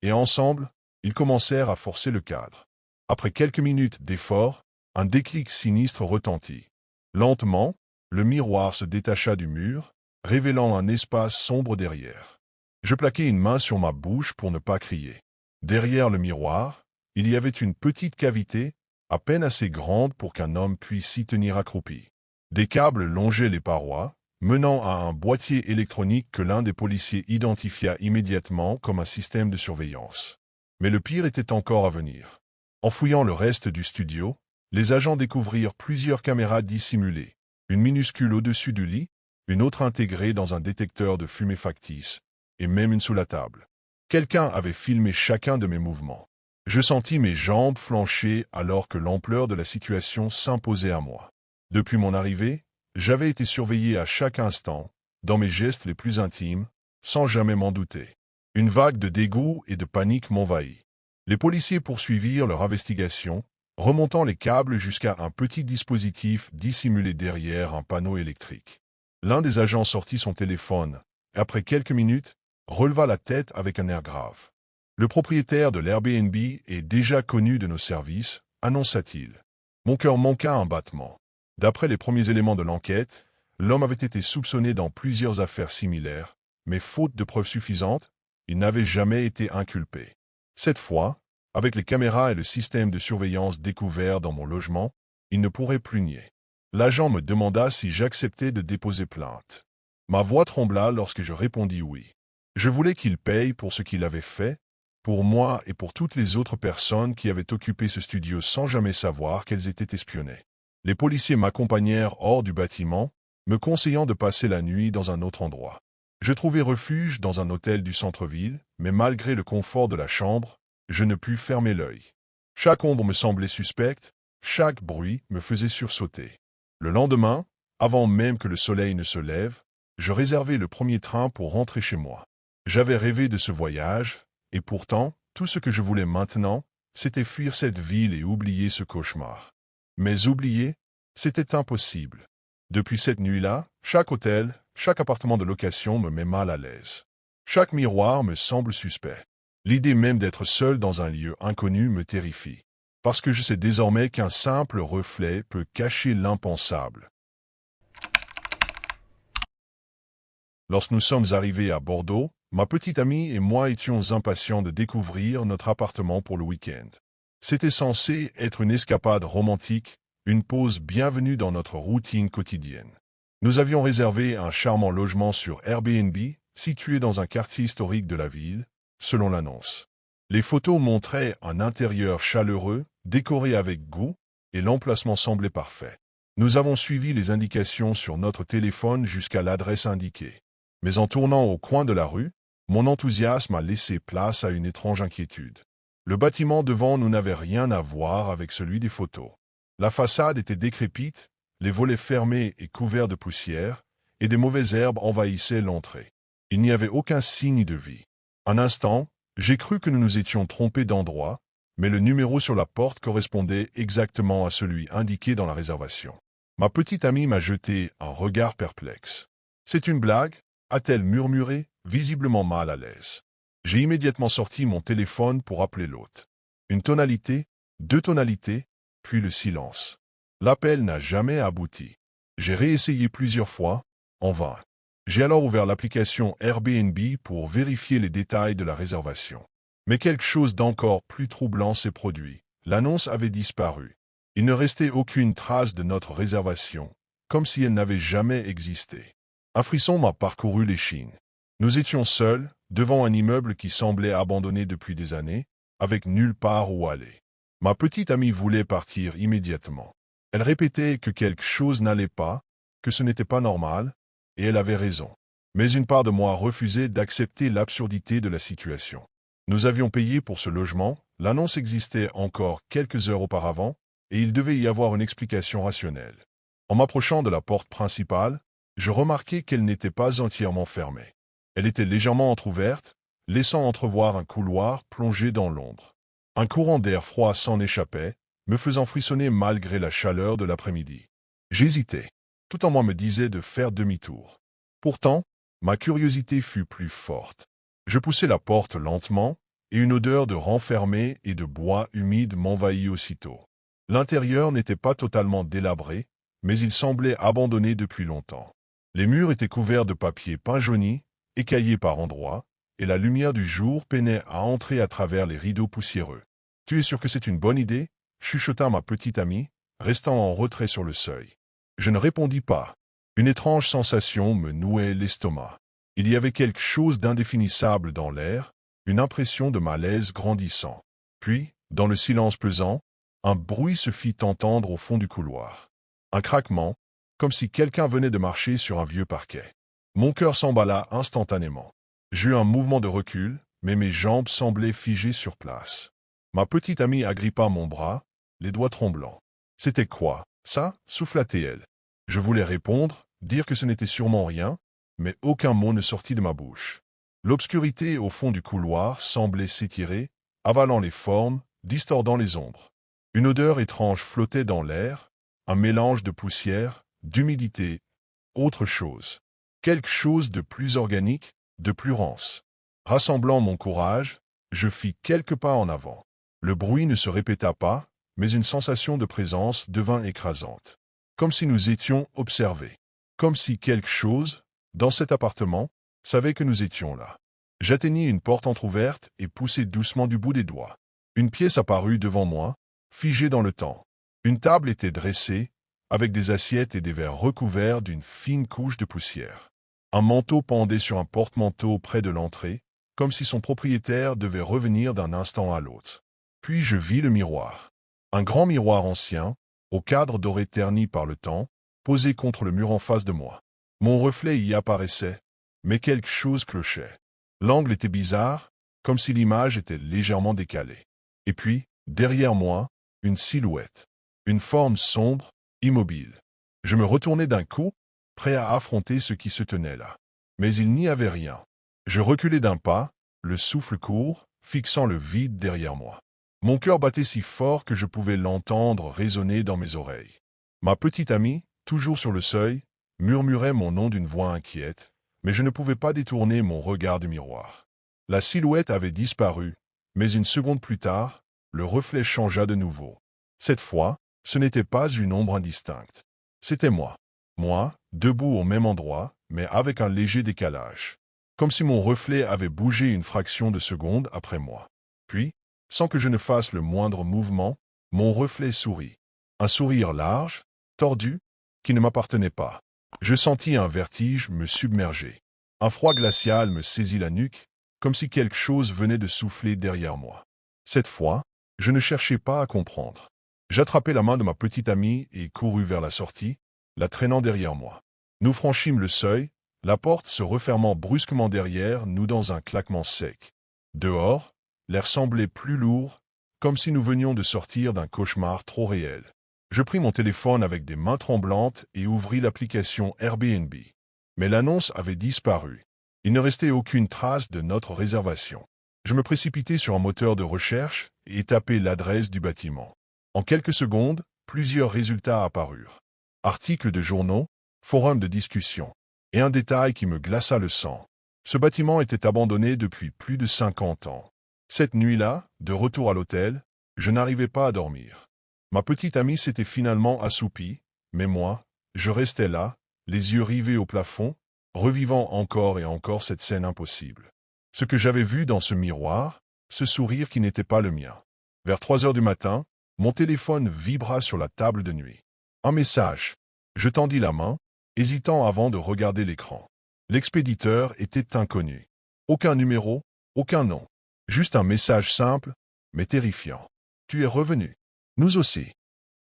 et ensemble, ils commencèrent à forcer le cadre. Après quelques minutes d'effort, un déclic sinistre retentit. Lentement, le miroir se détacha du mur, révélant un espace sombre derrière. Je plaquai une main sur ma bouche pour ne pas crier. Derrière le miroir, il y avait une petite cavité, à peine assez grande pour qu'un homme puisse s'y tenir accroupi. Des câbles longeaient les parois, menant à un boîtier électronique que l'un des policiers identifia immédiatement comme un système de surveillance. Mais le pire était encore à venir. En fouillant le reste du studio, les agents découvrirent plusieurs caméras dissimulées, une minuscule au-dessus du lit, une autre intégrée dans un détecteur de fumée factice, et même une sous la table. Quelqu'un avait filmé chacun de mes mouvements. Je sentis mes jambes flancher alors que l'ampleur de la situation s'imposait à moi. Depuis mon arrivée, j'avais été surveillé à chaque instant, dans mes gestes les plus intimes, sans jamais m'en douter. Une vague de dégoût et de panique m'envahit. Les policiers poursuivirent leur investigation, remontant les câbles jusqu'à un petit dispositif dissimulé derrière un panneau électrique. L'un des agents sortit son téléphone, et après quelques minutes, releva la tête avec un air grave. « Le propriétaire de l'Airbnb est déjà connu de nos services », annonça-t-il. Mon cœur manqua un battement. D'après les premiers éléments de l'enquête, l'homme avait été soupçonné dans plusieurs affaires similaires, mais faute de preuves suffisantes, il n'avait jamais été inculpé. Cette fois, avec les caméras et le système de surveillance découverts dans mon logement, il ne pourrait plus nier. L'agent me demanda si j'acceptais de déposer plainte. Ma voix trembla lorsque je répondis oui. Je voulais qu'il paye pour ce qu'il avait fait, pour moi et pour toutes les autres personnes qui avaient occupé ce studio sans jamais savoir qu'elles étaient espionnées. Les policiers m'accompagnèrent hors du bâtiment, me conseillant de passer la nuit dans un autre endroit. Je trouvai refuge dans un hôtel du centre-ville, mais malgré le confort de la chambre, je ne pus fermer l'œil. Chaque ombre me semblait suspecte, chaque bruit me faisait sursauter. Le lendemain, avant même que le soleil ne se lève, je réservai le premier train pour rentrer chez moi. J'avais rêvé de ce voyage, et pourtant, tout ce que je voulais maintenant, c'était fuir cette ville et oublier ce cauchemar. Mais oublier, c'était impossible. Depuis cette nuit-là, chaque hôtel, chaque appartement de location me met mal à l'aise. Chaque miroir me semble suspect. L'idée même d'être seul dans un lieu inconnu me terrifie, parce que je sais désormais qu'un simple reflet peut cacher l'impensable. Lorsque nous sommes arrivés à Bordeaux, ma petite amie et moi étions impatients de découvrir notre appartement pour le week-end. C'était censé être une escapade romantique, une pause bienvenue dans notre routine quotidienne. Nous avions réservé un charmant logement sur Airbnb, situé dans un quartier historique de la ville, selon l'annonce. Les photos montraient un intérieur chaleureux, décoré avec goût, et l'emplacement semblait parfait. Nous avons suivi les indications sur notre téléphone jusqu'à l'adresse indiquée. Mais en tournant au coin de la rue, mon enthousiasme a laissé place à une étrange inquiétude. Le bâtiment devant nous n'avait rien à voir avec celui des photos. La façade était décrépite, les volets fermés et couverts de poussière, et des mauvaises herbes envahissaient l'entrée. Il n'y avait aucun signe de vie. Un instant, j'ai cru que nous nous étions trompés d'endroit, mais le numéro sur la porte correspondait exactement à celui indiqué dans la réservation. Ma petite amie m'a jeté un regard perplexe. « C'est une blague ?» a-t-elle murmuré, visiblement mal à l'aise. J'ai immédiatement sorti mon téléphone pour appeler l'hôte. Une tonalité, deux tonalités, puis le silence. L'appel n'a jamais abouti. J'ai réessayé plusieurs fois, en vain. J'ai alors ouvert l'application Airbnb pour vérifier les détails de la réservation. Mais quelque chose d'encore plus troublant s'est produit. L'annonce avait disparu. Il ne restait aucune trace de notre réservation, comme si elle n'avait jamais existé. Un frisson m'a parcouru l'échine. Nous étions seuls, devant un immeuble qui semblait abandonné depuis des années, avec nulle part où aller. Ma petite amie voulait partir immédiatement. Elle répétait que quelque chose n'allait pas, que ce n'était pas normal, et elle avait raison. Mais une part de moi refusait d'accepter l'absurdité de la situation. Nous avions payé pour ce logement, l'annonce existait encore quelques heures auparavant, et il devait y avoir une explication rationnelle. En m'approchant de la porte principale, je remarquai qu'elle n'était pas entièrement fermée. Elle était légèrement entr'ouverte, laissant entrevoir un couloir plongé dans l'ombre. Un courant d'air froid s'en échappait, me faisant frissonner malgré la chaleur de l'après-midi. J'hésitais. Tout en moi me disait de faire demi-tour. Pourtant, ma curiosité fut plus forte. Je poussai la porte lentement, et une odeur de renfermé et de bois humide m'envahit aussitôt. L'intérieur n'était pas totalement délabré, mais il semblait abandonné depuis longtemps. Les murs étaient couverts de papier peint jauni, écaillés par endroits, et la lumière du jour peinait à entrer à travers les rideaux poussiéreux. « Tu es sûr que c'est une bonne idée ?» chuchota ma petite amie, restant en retrait sur le seuil. Je ne répondis pas. Une étrange sensation me nouait l'estomac. Il y avait quelque chose d'indéfinissable dans l'air, une impression de malaise grandissant. Puis, dans le silence pesant, Un bruit se fit entendre au fond du couloir. Un craquement, comme si quelqu'un venait de marcher sur un vieux parquet. Mon cœur s'emballa instantanément. J'eus un mouvement de recul, mais mes jambes semblaient figées sur place. Ma petite amie agrippa mon bras, les doigts tremblants. « C'était quoi, ça » souffla-t-elle. Je voulais répondre, dire que ce n'était sûrement rien, mais aucun mot ne sortit de ma bouche. L'obscurité au fond du couloir semblait s'étirer, avalant les formes, distordant les ombres. Une odeur étrange flottait dans l'air, un mélange de poussière, d'humidité, autre chose. Quelque chose de plus organique, de plus rance. Rassemblant mon courage, je fis quelques pas en avant. Le bruit ne se répéta pas, mais une sensation de présence devint écrasante. Comme si nous étions observés. Comme si quelque chose, dans cet appartement, savait que nous étions là. J'atteignis une porte entr'ouverte et poussai doucement du bout des doigts. Une pièce apparut devant moi, figée dans le temps. Une table était dressée, avec des assiettes et des verres recouverts d'une fine couche de poussière. Un manteau pendait sur un porte-manteau près de l'entrée, comme si son propriétaire devait revenir d'un instant à l'autre. Puis je vis le miroir. Un grand miroir ancien, au cadre doré terni par le temps, posé contre le mur en face de moi. Mon reflet y apparaissait, mais quelque chose clochait. L'angle était bizarre, comme si l'image était légèrement décalée. Et puis, derrière moi, une silhouette. Une forme sombre, immobile. Je me retournai d'un coup, prêt à affronter ce qui se tenait là. Mais il n'y avait rien. Je reculai d'un pas, le souffle court, fixant le vide derrière moi. Mon cœur battait si fort que je pouvais l'entendre résonner dans mes oreilles. Ma petite amie, toujours sur le seuil, murmurait mon nom d'une voix inquiète, mais je ne pouvais pas détourner mon regard du miroir. La silhouette avait disparu, mais une seconde plus tard, le reflet changea de nouveau. Cette fois, ce n'était pas une ombre indistincte. C'était moi. Moi, debout au même endroit, mais avec un léger décalage. Comme si mon reflet avait bougé une fraction de seconde après moi. Puis, sans que je ne fasse le moindre mouvement, mon reflet sourit. Un sourire large, tordu, qui ne m'appartenait pas. Je sentis un vertige me submerger. Un froid glacial me saisit la nuque, comme si quelque chose venait de souffler derrière moi. Cette fois, je ne cherchais pas à comprendre. J'attrapai la main de ma petite amie et courus vers la sortie, la traînant derrière moi. Nous franchîmes le seuil, la porte se refermant brusquement derrière nous dans un claquement sec. Dehors, l'air semblait plus lourd, comme si nous venions de sortir d'un cauchemar trop réel. Je pris mon téléphone avec des mains tremblantes et ouvris l'application Airbnb. Mais l'annonce avait disparu. Il ne restait aucune trace de notre réservation. Je me précipitai sur un moteur de recherche et tapai l'adresse du bâtiment. En quelques secondes, plusieurs résultats apparurent. Articles de journaux, forums de discussion, et un détail qui me glaça le sang. Ce bâtiment était abandonné depuis plus de 50 ans. Cette nuit-là, de retour à l'hôtel, je n'arrivais pas à dormir. Ma petite amie s'était finalement assoupie, mais moi, je restais là, les yeux rivés au plafond, revivant encore et encore cette scène impossible. Ce que j'avais vu dans ce miroir, ce sourire qui n'était pas le mien. Vers 3 heures du matin, mon téléphone vibra sur la table de nuit. Un message. Je tendis la main, hésitant avant de regarder l'écran. L'expéditeur était inconnu. Aucun numéro, aucun nom. Juste un message simple, mais terrifiant. Tu es revenu. Nous aussi.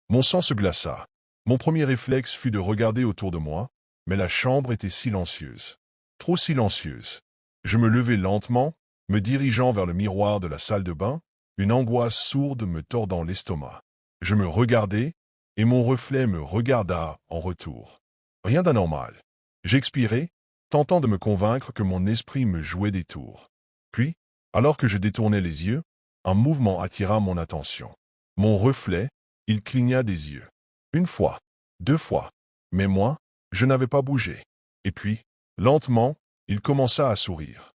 Mon sang se glaça. Mon premier réflexe fut de regarder autour de moi, mais la chambre était silencieuse. Trop silencieuse. Je me levai lentement, me dirigeant vers le miroir de la salle de bain, une angoisse sourde me tordant l'estomac. Je me regardai, et mon reflet me regarda en retour. Rien d'anormal. J'expirai, tentant de me convaincre que mon esprit me jouait des tours. Puis, alors que je détournais les yeux, un mouvement attira mon attention. Mon reflet, il cligna des yeux. Une fois, 2 fois. Mais moi, je n'avais pas bougé. Et puis, lentement, il commença à sourire.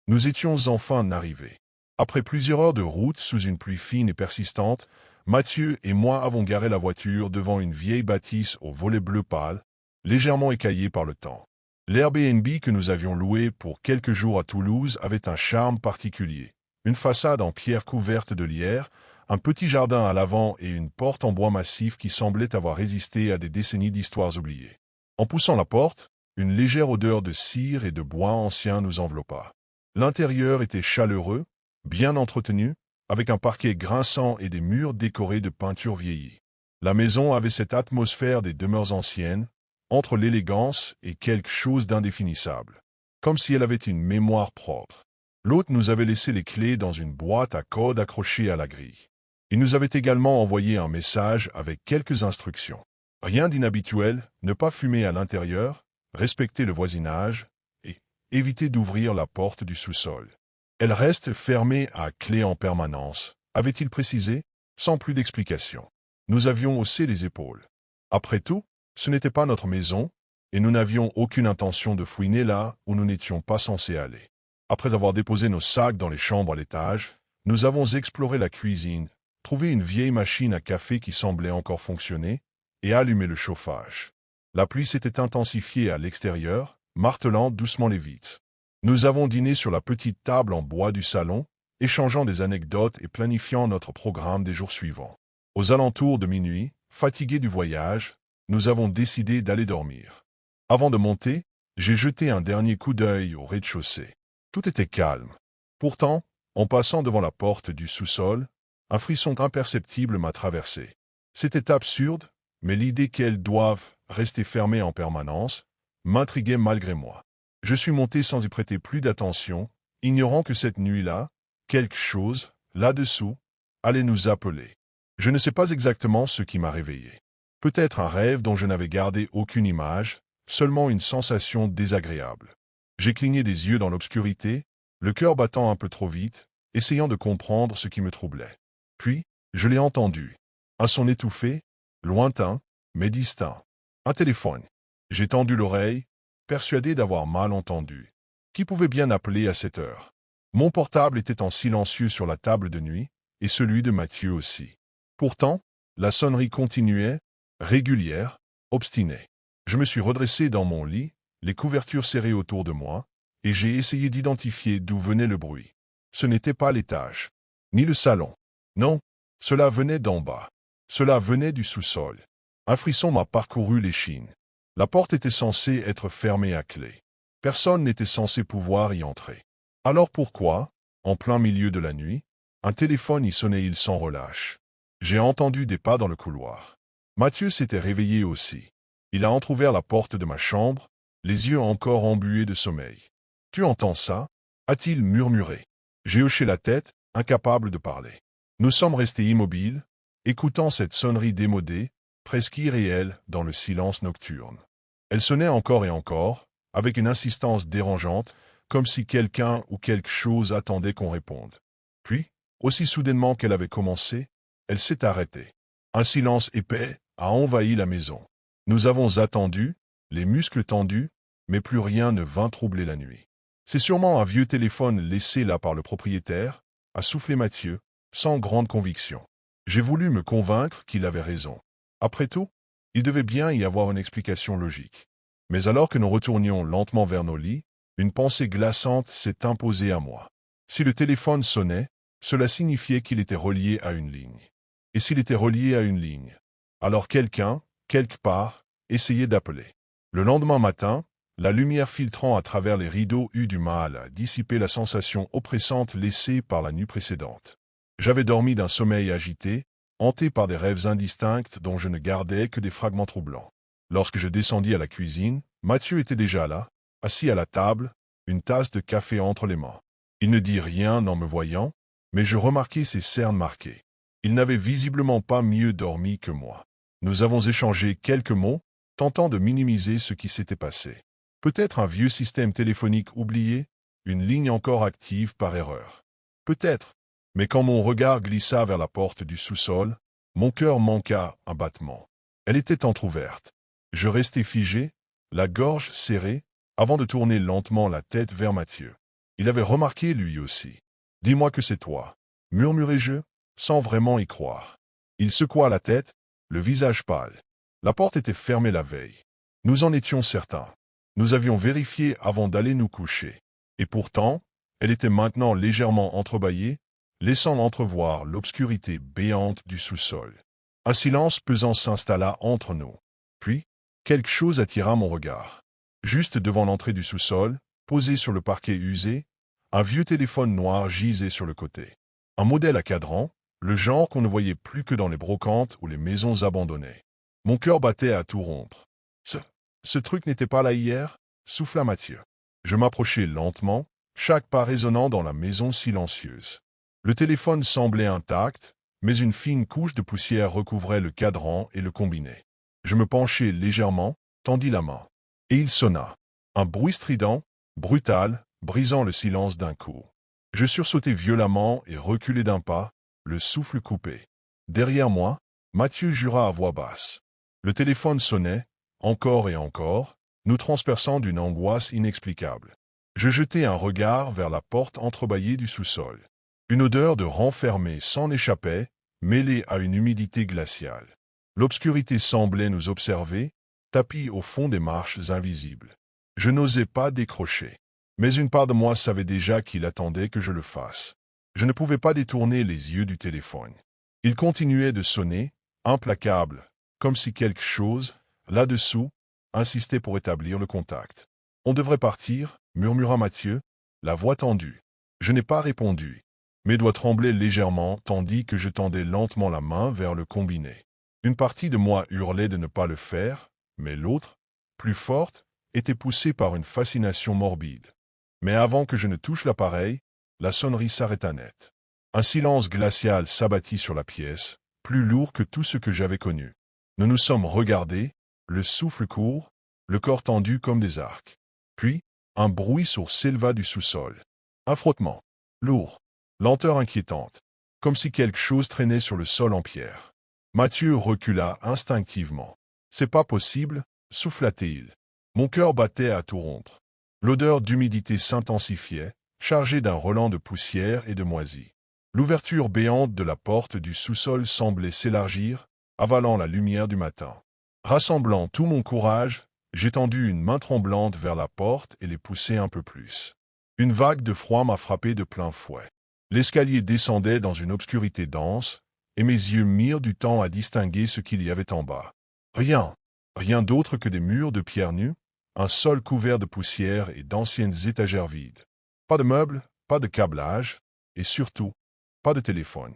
Nous étions enfin arrivés. Après plusieurs heures de route sous une pluie fine et persistante, Mathieu et moi avons garé la voiture devant une vieille bâtisse au volet bleu pâle, légèrement écaillée par le temps. L'Airbnb que nous avions loué pour quelques jours à Toulouse avait un charme particulier. Une façade en pierre couverte de lierre, un petit jardin à l'avant et une porte en bois massif qui semblait avoir résisté à des décennies d'histoires oubliées. En poussant la porte, une légère odeur de cire et de bois ancien nous enveloppa. L'intérieur était chaleureux, bien entretenu, avec un parquet grinçant et des murs décorés de peintures vieillies. La maison avait cette atmosphère des demeures anciennes, entre l'élégance et quelque chose d'indéfinissable, comme si elle avait une mémoire propre. L'hôte nous avait laissé les clés dans une boîte à code accrochée à la grille. Il nous avait également envoyé un message avec quelques instructions. Rien d'inhabituel, ne pas fumer à l'intérieur, respecter le voisinage et éviter d'ouvrir la porte du sous-sol. Elle reste fermée à clé en permanence, avait-il précisé, sans plus d'explication. Nous avions haussé les épaules. Après tout, ce n'était pas notre maison, et nous n'avions aucune intention de fouiner là où nous n'étions pas censés aller. Après avoir déposé nos sacs dans les chambres à l'étage, nous avons exploré la cuisine, trouvé une vieille machine à café qui semblait encore fonctionner, et allumé le chauffage. La pluie s'était intensifiée à l'extérieur, martelant doucement les vitres. Nous avons dîné sur la petite table en bois du salon, échangeant des anecdotes et planifiant notre programme des jours suivants. Aux alentours de minuit, fatigués du voyage, nous avons décidé d'aller dormir. Avant de monter, j'ai jeté un dernier coup d'œil au rez-de-chaussée. Tout était calme. Pourtant, en passant devant la porte du sous-sol, un frisson imperceptible m'a traversé. C'était absurde, mais l'idée qu'elles doivent rester fermées en permanence m'intriguait malgré moi. Je suis monté sans y prêter plus d'attention, ignorant que cette nuit-là, quelque chose, là-dessous, allait nous appeler. Je ne sais pas exactement ce qui m'a réveillé. Peut-être un rêve dont je n'avais gardé aucune image, seulement une sensation désagréable. J'ai cligné des yeux dans l'obscurité, le cœur battant un peu trop vite, essayant de comprendre ce qui me troublait. Puis, je l'ai entendu. Un son étouffé, lointain, mais distinct. Un téléphone. J'ai tendu l'oreille, persuadé d'avoir mal entendu. Qui pouvait bien appeler à cette heure? Mon portable était en silencieux sur la table de nuit, et celui de Mathieu aussi. Pourtant, la sonnerie continuait, régulière, obstinée. Je me suis redressé dans mon lit, les couvertures serrées autour de moi, et j'ai essayé d'identifier d'où venait le bruit. Ce n'était pas l'étage, ni le salon. Non, cela venait d'en bas. Cela venait du sous-sol. Un frisson m'a parcouru l'échine. La porte était censée être fermée à clé. Personne n'était censé pouvoir y entrer. Alors pourquoi, en plein milieu de la nuit, un téléphone y sonnait-il sans relâche? J'ai entendu des pas dans le couloir. Mathieu s'était réveillé aussi. Il a entrouvert la porte de ma chambre, les yeux encore embués de sommeil. « Tu entends ça » a-t-il murmuré. J'ai hoché la tête, incapable de parler. Nous sommes restés immobiles, écoutant cette sonnerie démodée, presque irréelle dans le silence nocturne. Elle sonnait encore et encore, avec une insistance dérangeante, comme si quelqu'un ou quelque chose attendait qu'on réponde. Puis, aussi soudainement qu'elle avait commencé, elle s'est arrêtée. Un silence épais a envahi la maison. Nous avons attendu, les muscles tendus, mais plus rien ne vint troubler la nuit. C'est sûrement un vieux téléphone laissé là par le propriétaire, a soufflé Mathieu, sans grande conviction. J'ai voulu me convaincre qu'il avait raison. Après tout, il devait bien y avoir une explication logique. Mais alors que nous retournions lentement vers nos lits, une pensée glaçante s'est imposée à moi. Si le téléphone sonnait, cela signifiait qu'il était relié à une ligne. Et s'il était relié à une ligne, alors quelqu'un, quelque part, essayait d'appeler. Le lendemain matin, la lumière filtrant à travers les rideaux eut du mal à dissiper la sensation oppressante laissée par la nuit précédente. J'avais dormi d'un sommeil agité, hanté par des rêves indistincts dont je ne gardais que des fragments troublants. Lorsque je descendis à la cuisine, Mathieu était déjà là, assis à la table, une tasse de café entre les mains. Il ne dit rien en me voyant, mais je remarquai ses cernes marquées. Il n'avait visiblement pas mieux dormi que moi. Nous avons échangé quelques mots, tentant de minimiser ce qui s'était passé. Peut-être un vieux système téléphonique oublié, une ligne encore active par erreur. Peut-être, mais quand mon regard glissa vers la porte du sous-sol, mon cœur manqua un battement. Elle était entr'ouverte. Je restai figé, la gorge serrée, avant de tourner lentement la tête vers Mathieu. Il avait remarqué lui aussi. « Dis-moi que c'est toi » murmurai-je, sans vraiment y croire. Il secoua la tête, le visage pâle. La porte était fermée la veille. Nous en étions certains. Nous avions vérifié avant d'aller nous coucher. Et pourtant, elle était maintenant légèrement entrebâillée, laissant entrevoir l'obscurité béante du sous-sol. Un silence pesant s'installa entre nous. Puis, quelque chose attira mon regard. Juste devant l'entrée du sous-sol, posé sur le parquet usé, Un vieux téléphone noir gisait sur le côté. Un modèle à cadran, le genre qu'on ne voyait plus que dans les brocantes ou les maisons abandonnées. Mon cœur battait à tout rompre. Ce truc n'était pas là hier, souffla Mathieu. Je m'approchai lentement, chaque pas résonnant dans la maison silencieuse. Le téléphone semblait intact, mais une fine couche de poussière recouvrait le cadran et le combiné. Je me penchai légèrement, tendis la main. Et il sonna. Un bruit strident, brutal, brisant le silence d'un coup. Je sursautai violemment et reculai d'un pas, le souffle coupé. Derrière moi, Mathieu jura à voix basse. Le téléphone sonnait, encore et encore, nous transperçant d'une angoisse inexplicable. Je jetai un regard vers la porte entrebâillée du sous-sol. Une odeur de renfermé s'en échappait, mêlée à une humidité glaciale. L'obscurité semblait nous observer, tapie au fond des marches invisibles. Je n'osais pas décrocher. Mais une part de moi savait déjà qu'il attendait que je le fasse. Je ne pouvais pas détourner les yeux du téléphone. Il continuait de sonner, implacable, comme si quelque chose, là-dessous, insistait pour établir le contact. « On devrait partir » murmura Mathieu, la voix tendue. Je n'ai pas répondu. Mes doigts tremblaient légèrement tandis que je tendais lentement la main vers le combiné. Une partie de moi hurlait de ne pas le faire, mais l'autre, plus forte, était poussée par une fascination morbide. Mais avant que je ne touche l'appareil, la sonnerie s'arrêta net. Un silence glacial s'abattit sur la pièce, plus lourd que tout ce que j'avais connu. Nous nous sommes regardés, le souffle court, le corps tendu comme des arcs. Puis, un bruit sourd s'éleva du sous-sol. Un frottement. Lourd. Lenteur inquiétante. Comme si quelque chose traînait sur le sol en pierre. Mathieu recula instinctivement. « C'est pas possible » souffla-t-il. Mon cœur battait à tout rompre. L'odeur d'humidité s'intensifiait, chargée d'un relent de poussière et de moisie. L'ouverture béante de la porte du sous-sol semblait s'élargir, avalant la lumière du matin. Rassemblant tout mon courage, j'étendis une main tremblante vers la porte et les poussai un peu plus. Une vague de froid m'a frappé de plein fouet. L'escalier descendait dans une obscurité dense, et mes yeux mirent du temps à distinguer ce qu'il y avait en bas. Rien, rien d'autre que des murs de pierre nue, un sol couvert de poussière et d'anciennes étagères vides. Pas de meubles, pas de câblage, et surtout, pas de téléphone.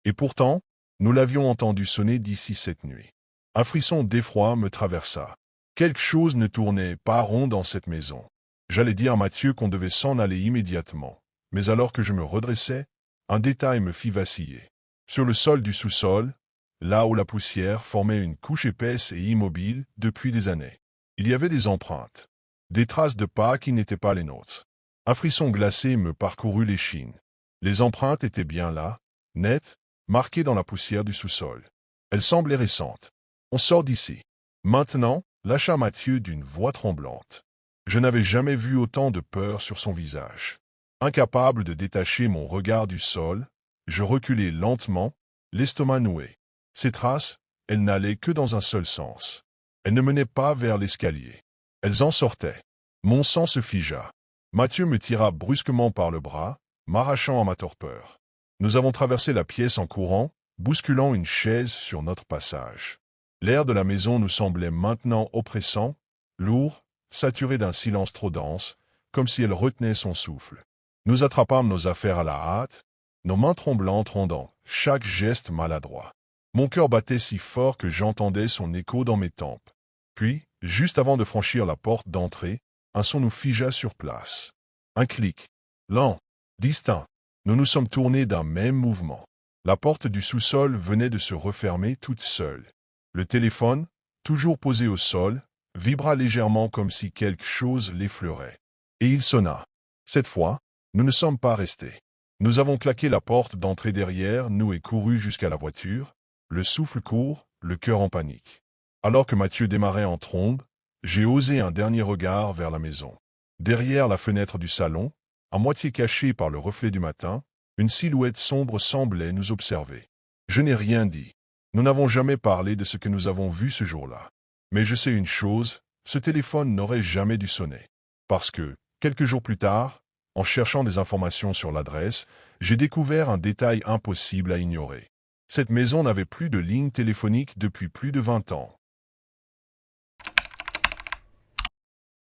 Et pourtant, nous l'avions entendu sonner d'ici cette nuit. Un frisson d'effroi me traversa. Quelque chose ne tournait pas rond dans cette maison. J'allais dire à Mathieu qu'on devait s'en aller immédiatement. Mais alors que je me redressais, un détail me fit vaciller. Sur le sol du sous-sol, là où la poussière formait une couche épaisse et immobile depuis des années, il y avait des empreintes, des traces de pas qui n'étaient pas les nôtres. Un frisson glacé me parcourut l'échine. Les empreintes étaient bien là, nettes, marquées dans la poussière du sous-sol. Elles semblaient récentes. « On sort d'ici. » Maintenant, lâcha Mathieu d'une voix tremblante. Je n'avais jamais vu autant de peur sur son visage. Incapable de détacher mon regard du sol, je reculai lentement, l'estomac noué. Ces traces, elles n'allaient que dans un seul sens. Elles ne menaient pas vers l'escalier. Elles en sortaient. Mon sang se figea. Mathieu me tira brusquement par le bras, m'arrachant à ma torpeur. Nous avons traversé la pièce en courant, bousculant une chaise sur notre passage. L'air de la maison nous semblait maintenant oppressant, lourd, saturé d'un silence trop dense, comme si elle retenait son souffle. Nous attrapâmes nos affaires à la hâte, nos mains tremblantes rendant chaque geste maladroit. Mon cœur battait si fort que j'entendais son écho dans mes tempes. Puis, juste avant de franchir la porte d'entrée, un son nous figea sur place. Un clic. Lent, distinct. Nous nous sommes tournés d'un même mouvement. La porte du sous-sol venait de se refermer toute seule. Le téléphone, toujours posé au sol, vibra légèrement comme si quelque chose l'effleurait. Et il sonna. Cette fois, nous ne sommes pas restés. Nous avons claqué la porte d'entrée derrière nous et couru jusqu'à la voiture, le souffle court, le cœur en panique. Alors que Mathieu démarrait en trombe, j'ai osé un dernier regard vers la maison. Derrière la fenêtre du salon, à moitié cachée par le reflet du matin, une silhouette sombre semblait nous observer. Je n'ai rien dit. Nous n'avons jamais parlé de ce que nous avons vu ce jour-là. Mais je sais une chose, ce téléphone n'aurait jamais dû sonner. Parce que, quelques jours plus tard, en cherchant des informations sur l'adresse, j'ai découvert un détail impossible à ignorer. Cette maison n'avait plus de ligne téléphonique depuis plus de 20 ans.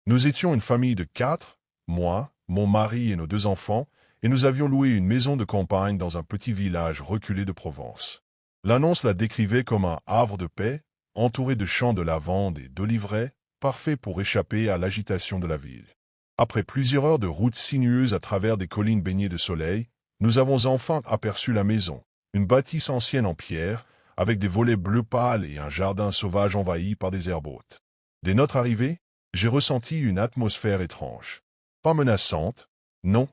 Nous étions une famille de 4, moi, mon mari et nos 2 enfants, et nous avions loué une maison de campagne dans un petit village reculé de Provence. L'annonce la décrivait comme un havre de paix, entouré de champs de lavande et d'oliveraies, parfait pour échapper à l'agitation de la ville. Après plusieurs heures de route sinueuse à travers des collines baignées de soleil, nous avons enfin aperçu la maison, une bâtisse ancienne en pierre, avec des volets bleu pâle et un jardin sauvage envahi par des herbes hautes. Dès notre arrivée, j'ai ressenti une atmosphère étrange. Pas menaçante, non,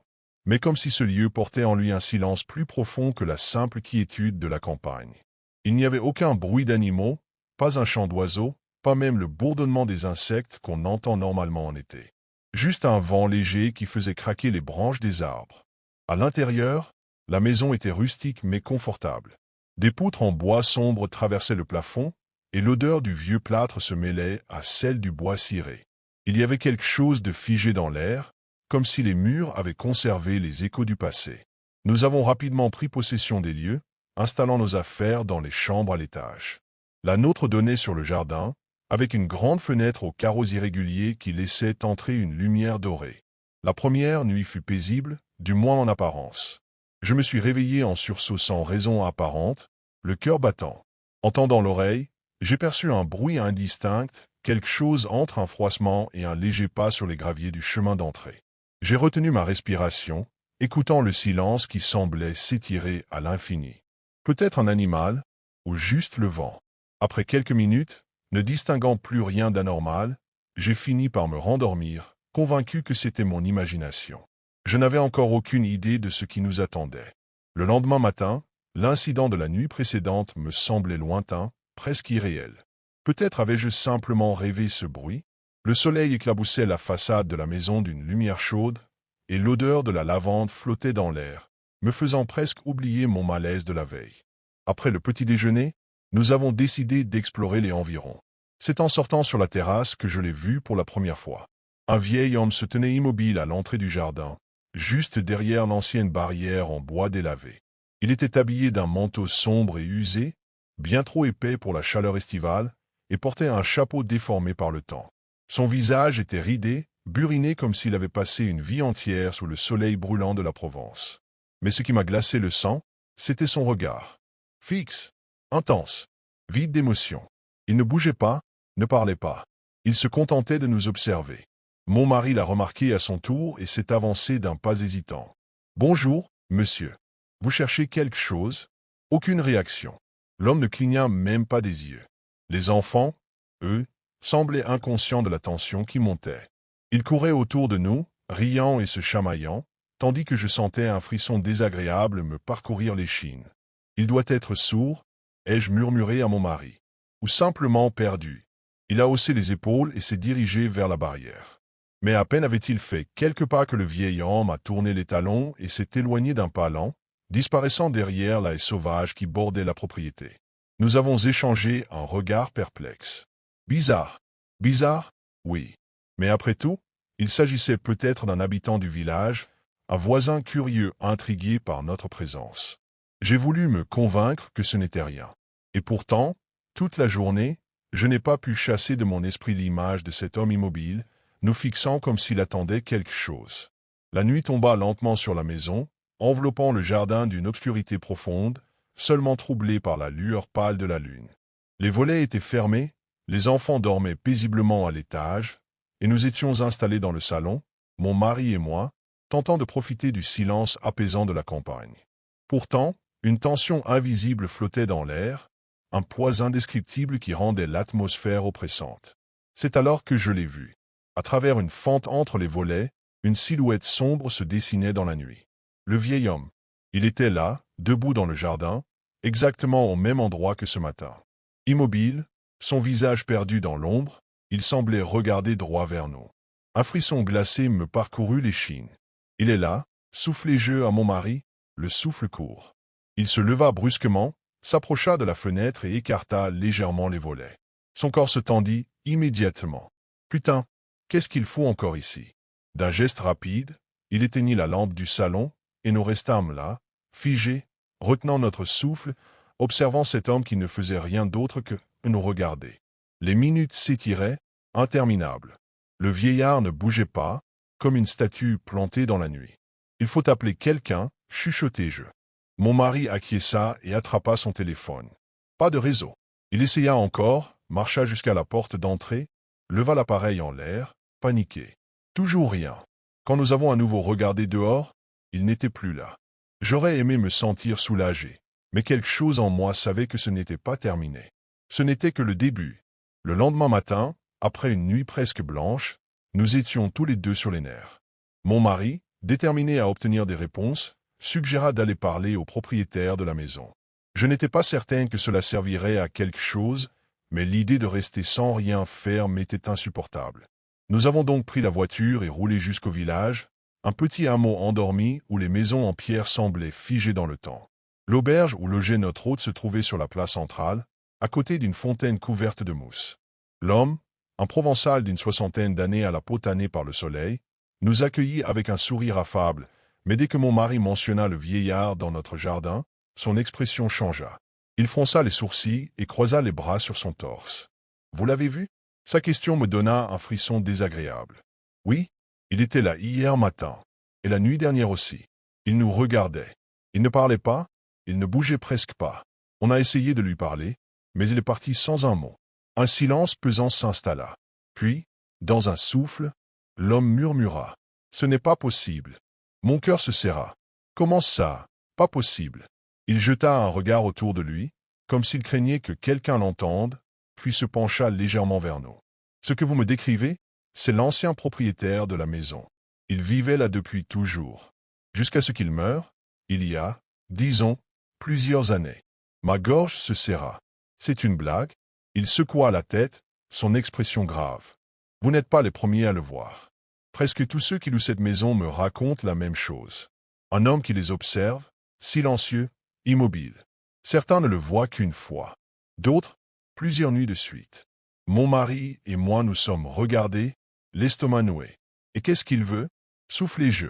mais comme si ce lieu portait en lui un silence plus profond que la simple quiétude de la campagne. Il n'y avait aucun bruit d'animaux, pas un chant d'oiseaux, pas même le bourdonnement des insectes qu'on entend normalement en été. Juste un vent léger qui faisait craquer les branches des arbres. À l'intérieur, la maison était rustique mais confortable. Des poutres en bois sombre traversaient le plafond, et l'odeur du vieux plâtre se mêlait à celle du bois ciré. Il y avait quelque chose de figé dans l'air, comme si les murs avaient conservé les échos du passé. Nous avons rapidement pris possession des lieux, installant nos affaires dans les chambres à l'étage. La nôtre donnait sur le jardin, avec une grande fenêtre aux carreaux irréguliers qui laissait entrer une lumière dorée. La première nuit fut paisible, du moins en apparence. Je me suis réveillé en sursaut sans raison apparente, le cœur battant. En tendant l'oreille, j'ai perçu un bruit indistinct, quelque chose entre un froissement et un léger pas sur les graviers du chemin d'entrée. J'ai retenu ma respiration, écoutant le silence qui semblait s'étirer à l'infini. Peut-être un animal, ou juste le vent. Après quelques minutes, ne distinguant plus rien d'anormal, j'ai fini par me rendormir, convaincu que c'était mon imagination. Je n'avais encore aucune idée de ce qui nous attendait. Le lendemain matin, l'incident de la nuit précédente me semblait lointain, presque irréel. Peut-être avais-je simplement rêvé ce bruit. Le soleil éclaboussait la façade de la maison d'une lumière chaude, et l'odeur de la lavande flottait dans l'air, me faisant presque oublier mon malaise de la veille. Après le petit déjeuner, nous avons décidé d'explorer les environs. C'est en sortant sur la terrasse que je l'ai vu pour la première fois. Un vieil homme se tenait immobile à l'entrée du jardin, juste derrière l'ancienne barrière en bois délavé. Il était habillé d'un manteau sombre et usé, bien trop épais pour la chaleur estivale, et portait un chapeau déformé par le temps. Son visage était ridé, buriné comme s'il avait passé une vie entière sous le soleil brûlant de la Provence. Mais ce qui m'a glacé le sang, c'était son regard. Fixe, intense, vide d'émotion. Il ne bougeait pas, ne parlait pas. Il se contentait de nous observer. Mon mari l'a remarqué à son tour et s'est avancé d'un pas hésitant. « Bonjour, monsieur. Vous cherchez quelque chose ?» Aucune réaction. L'homme ne cligna même pas des yeux. Les enfants, eux, semblaient inconscients de la tension qui montait. Ils couraient autour de nous, riant et se chamaillant, tandis que je sentais un frisson désagréable me parcourir l'échine. « Il doit être sourd », ai-je murmuré à mon mari. Ou simplement perdu. Il a haussé les épaules et s'est dirigé vers la barrière. Mais à peine avait-il fait quelques pas que le vieil homme a tourné les talons et s'est éloigné d'un pas lent, disparaissant derrière la haie sauvage qui bordait la propriété. Nous avons échangé un regard perplexe. Bizarre. Bizarre? Oui. Mais après tout, il s'agissait peut-être d'un habitant du village, un voisin curieux intrigué par notre présence. J'ai voulu me convaincre que ce n'était rien. Et pourtant, toute la journée, je n'ai pas pu chasser de mon esprit l'image de cet homme immobile, nous fixant comme s'il attendait quelque chose. La nuit tomba lentement sur la maison, enveloppant le jardin d'une obscurité profonde, seulement troublée par la lueur pâle de la lune. Les volets étaient fermés, les enfants dormaient paisiblement à l'étage, et nous étions installés dans le salon, mon mari et moi, tentant de profiter du silence apaisant de la campagne. Pourtant, une tension invisible flottait dans l'air, un poids indescriptible qui rendait l'atmosphère oppressante. C'est alors que je l'ai vu. À travers une fente entre les volets, une silhouette sombre se dessinait dans la nuit. Le vieil homme. Il était là, debout dans le jardin, exactement au même endroit que ce matin. Immobile, son visage perdu dans l'ombre, il semblait regarder droit vers nous. Un frisson glacé me parcourut l'échine. Il est là, soufflé-je à mon mari, le souffle court. Il se leva brusquement, s'approcha de la fenêtre et écarta légèrement les volets. Son corps se tendit immédiatement. Putain, qu'est-ce qu'il faut encore ici? D'un geste rapide, il éteignit la lampe du salon, et nous restâmes là, figés, retenant notre souffle, observant cet homme qui ne faisait rien d'autre que nous regarder. Les minutes s'étiraient, interminables. Le vieillard ne bougeait pas, comme une statue plantée dans la nuit. « Il faut appeler quelqu'un » chuchotai-je. Mon mari acquiesça et attrapa son téléphone. Pas de réseau. Il essaya encore, marcha jusqu'à la porte d'entrée, leva l'appareil en l'air, paniqué. Toujours rien. Quand nous avons à nouveau regardé dehors, il n'était plus là. J'aurais aimé me sentir soulagé, mais quelque chose en moi savait que ce n'était pas terminé. Ce n'était que le début. Le lendemain matin, après une nuit presque blanche, nous étions tous les deux sur les nerfs. Mon mari, déterminé à obtenir des réponses, suggéra d'aller parler au propriétaire de la maison. Je n'étais pas certain que cela servirait à quelque chose, mais l'idée de rester sans rien faire m'était insupportable. Nous avons donc pris la voiture et roulé jusqu'au village, un petit hameau endormi où les maisons en pierre semblaient figées dans le temps. L'auberge où logeait notre hôte se trouvait sur la place centrale, à côté d'une fontaine couverte de mousse. L'homme, un Provençal d'une 60aine d'années à la peau tannée par le soleil, nous accueillit avec un sourire affable, mais dès que mon mari mentionna le vieillard dans notre jardin, son expression changea. Il fronça les sourcils et croisa les bras sur son torse. « Vous l'avez vu » Sa question me donna un frisson désagréable. Oui, il était là hier matin, et la nuit dernière aussi. Il nous regardait. Il ne parlait pas, il ne bougeait presque pas. On a essayé de lui parler, mais il est parti sans un mot. Un silence pesant s'installa. Puis, dans un souffle, l'homme murmura. « Ce n'est pas possible. » Mon cœur se serra. « Comment ça? Pas possible. » Il jeta un regard autour de lui, comme s'il craignait que quelqu'un l'entende, puis se pencha légèrement vers nous. « Ce que vous me décrivez, c'est l'ancien propriétaire de la maison. Il vivait là depuis toujours. Jusqu'à ce qu'il meure, il y a, disons, plusieurs années. » Ma gorge se serra. « C'est une blague ?» Il secoua la tête, son expression grave. « Vous n'êtes pas les premiers à le voir. Presque tous ceux qui louent cette maison me racontent la même chose. Un homme qui les observe, silencieux, immobile. Certains ne le voient qu'une fois. D'autres, plusieurs nuits de suite. Mon mari et moi nous sommes regardés, l'estomac noué. Et qu'est-ce qu'il veut? Soufflez-je.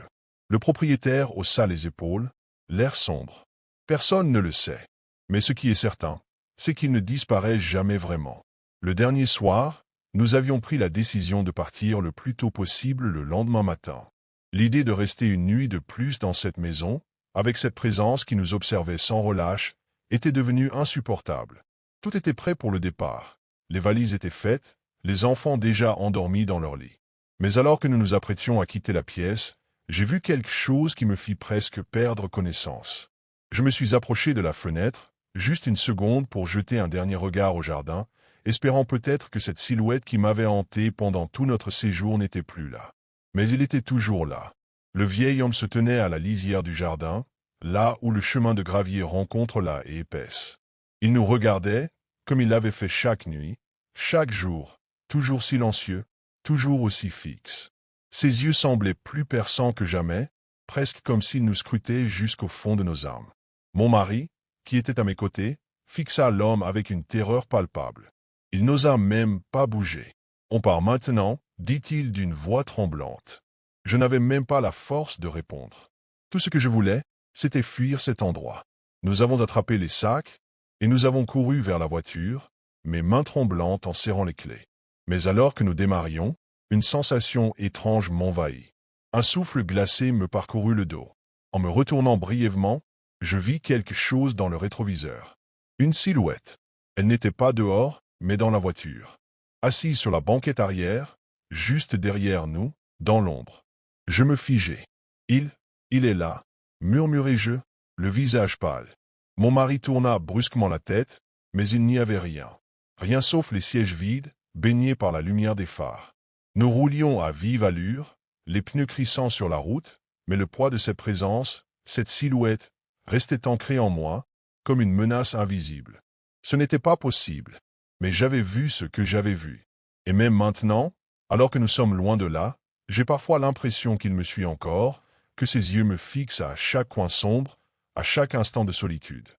Le propriétaire haussa les épaules, l'air sombre. Personne ne le sait. Mais ce qui est certain, c'est qu'il ne disparaît jamais vraiment. Le dernier soir, nous avions pris la décision de partir le plus tôt possible le lendemain matin. L'idée de rester une nuit de plus dans cette maison, avec cette présence qui nous observait sans relâche, était devenue insupportable. Tout était prêt pour le départ. Les valises étaient faites, les enfants déjà endormis dans leur lit. Mais alors que nous nous apprêtions à quitter la pièce, j'ai vu quelque chose qui me fit presque perdre connaissance. Je me suis approché de la fenêtre, juste une seconde pour jeter un dernier regard au jardin, espérant peut-être que cette silhouette qui m'avait hanté pendant tout notre séjour n'était plus là. Mais il était toujours là. Le vieil homme se tenait à la lisière du jardin, là où le chemin de gravier rencontre la haie épaisse. Il nous regardait, comme il l'avait fait chaque nuit, chaque jour, toujours silencieux, toujours aussi fixe. Ses yeux semblaient plus perçants que jamais, presque comme s'il nous scrutait jusqu'au fond de nos âmes. Mon mari, qui était à mes côtés, fixa l'homme avec une terreur palpable. Il n'osa même pas bouger. « On part maintenant » dit-il d'une voix tremblante. Je n'avais même pas la force de répondre. Tout ce que je voulais, c'était fuir cet endroit. Nous avons attrapé les sacs, et nous avons couru vers la voiture, mes mains tremblantes en serrant les clés. Mais alors que nous démarrions, une sensation étrange m'envahit. Un souffle glacé me parcourut le dos. En me retournant brièvement, je vis quelque chose dans le rétroviseur. Une silhouette. Elle n'était pas dehors, mais dans la voiture. Assise sur la banquette arrière, juste derrière nous, dans l'ombre. Je me figeai. Il est là, murmurai-je, le visage pâle. Mon mari tourna brusquement la tête, mais il n'y avait rien. Rien sauf les sièges vides, baignés par la lumière des phares. Nous roulions à vive allure, les pneus crissant sur la route, mais le poids de cette présence, cette silhouette, restait ancré en moi, comme une menace invisible. Ce n'était pas possible, mais j'avais vu ce que j'avais vu. Et même maintenant, alors que nous sommes loin de là, j'ai parfois l'impression qu'il me suit encore, que ses yeux me fixent à chaque coin sombre, à chaque instant de solitude.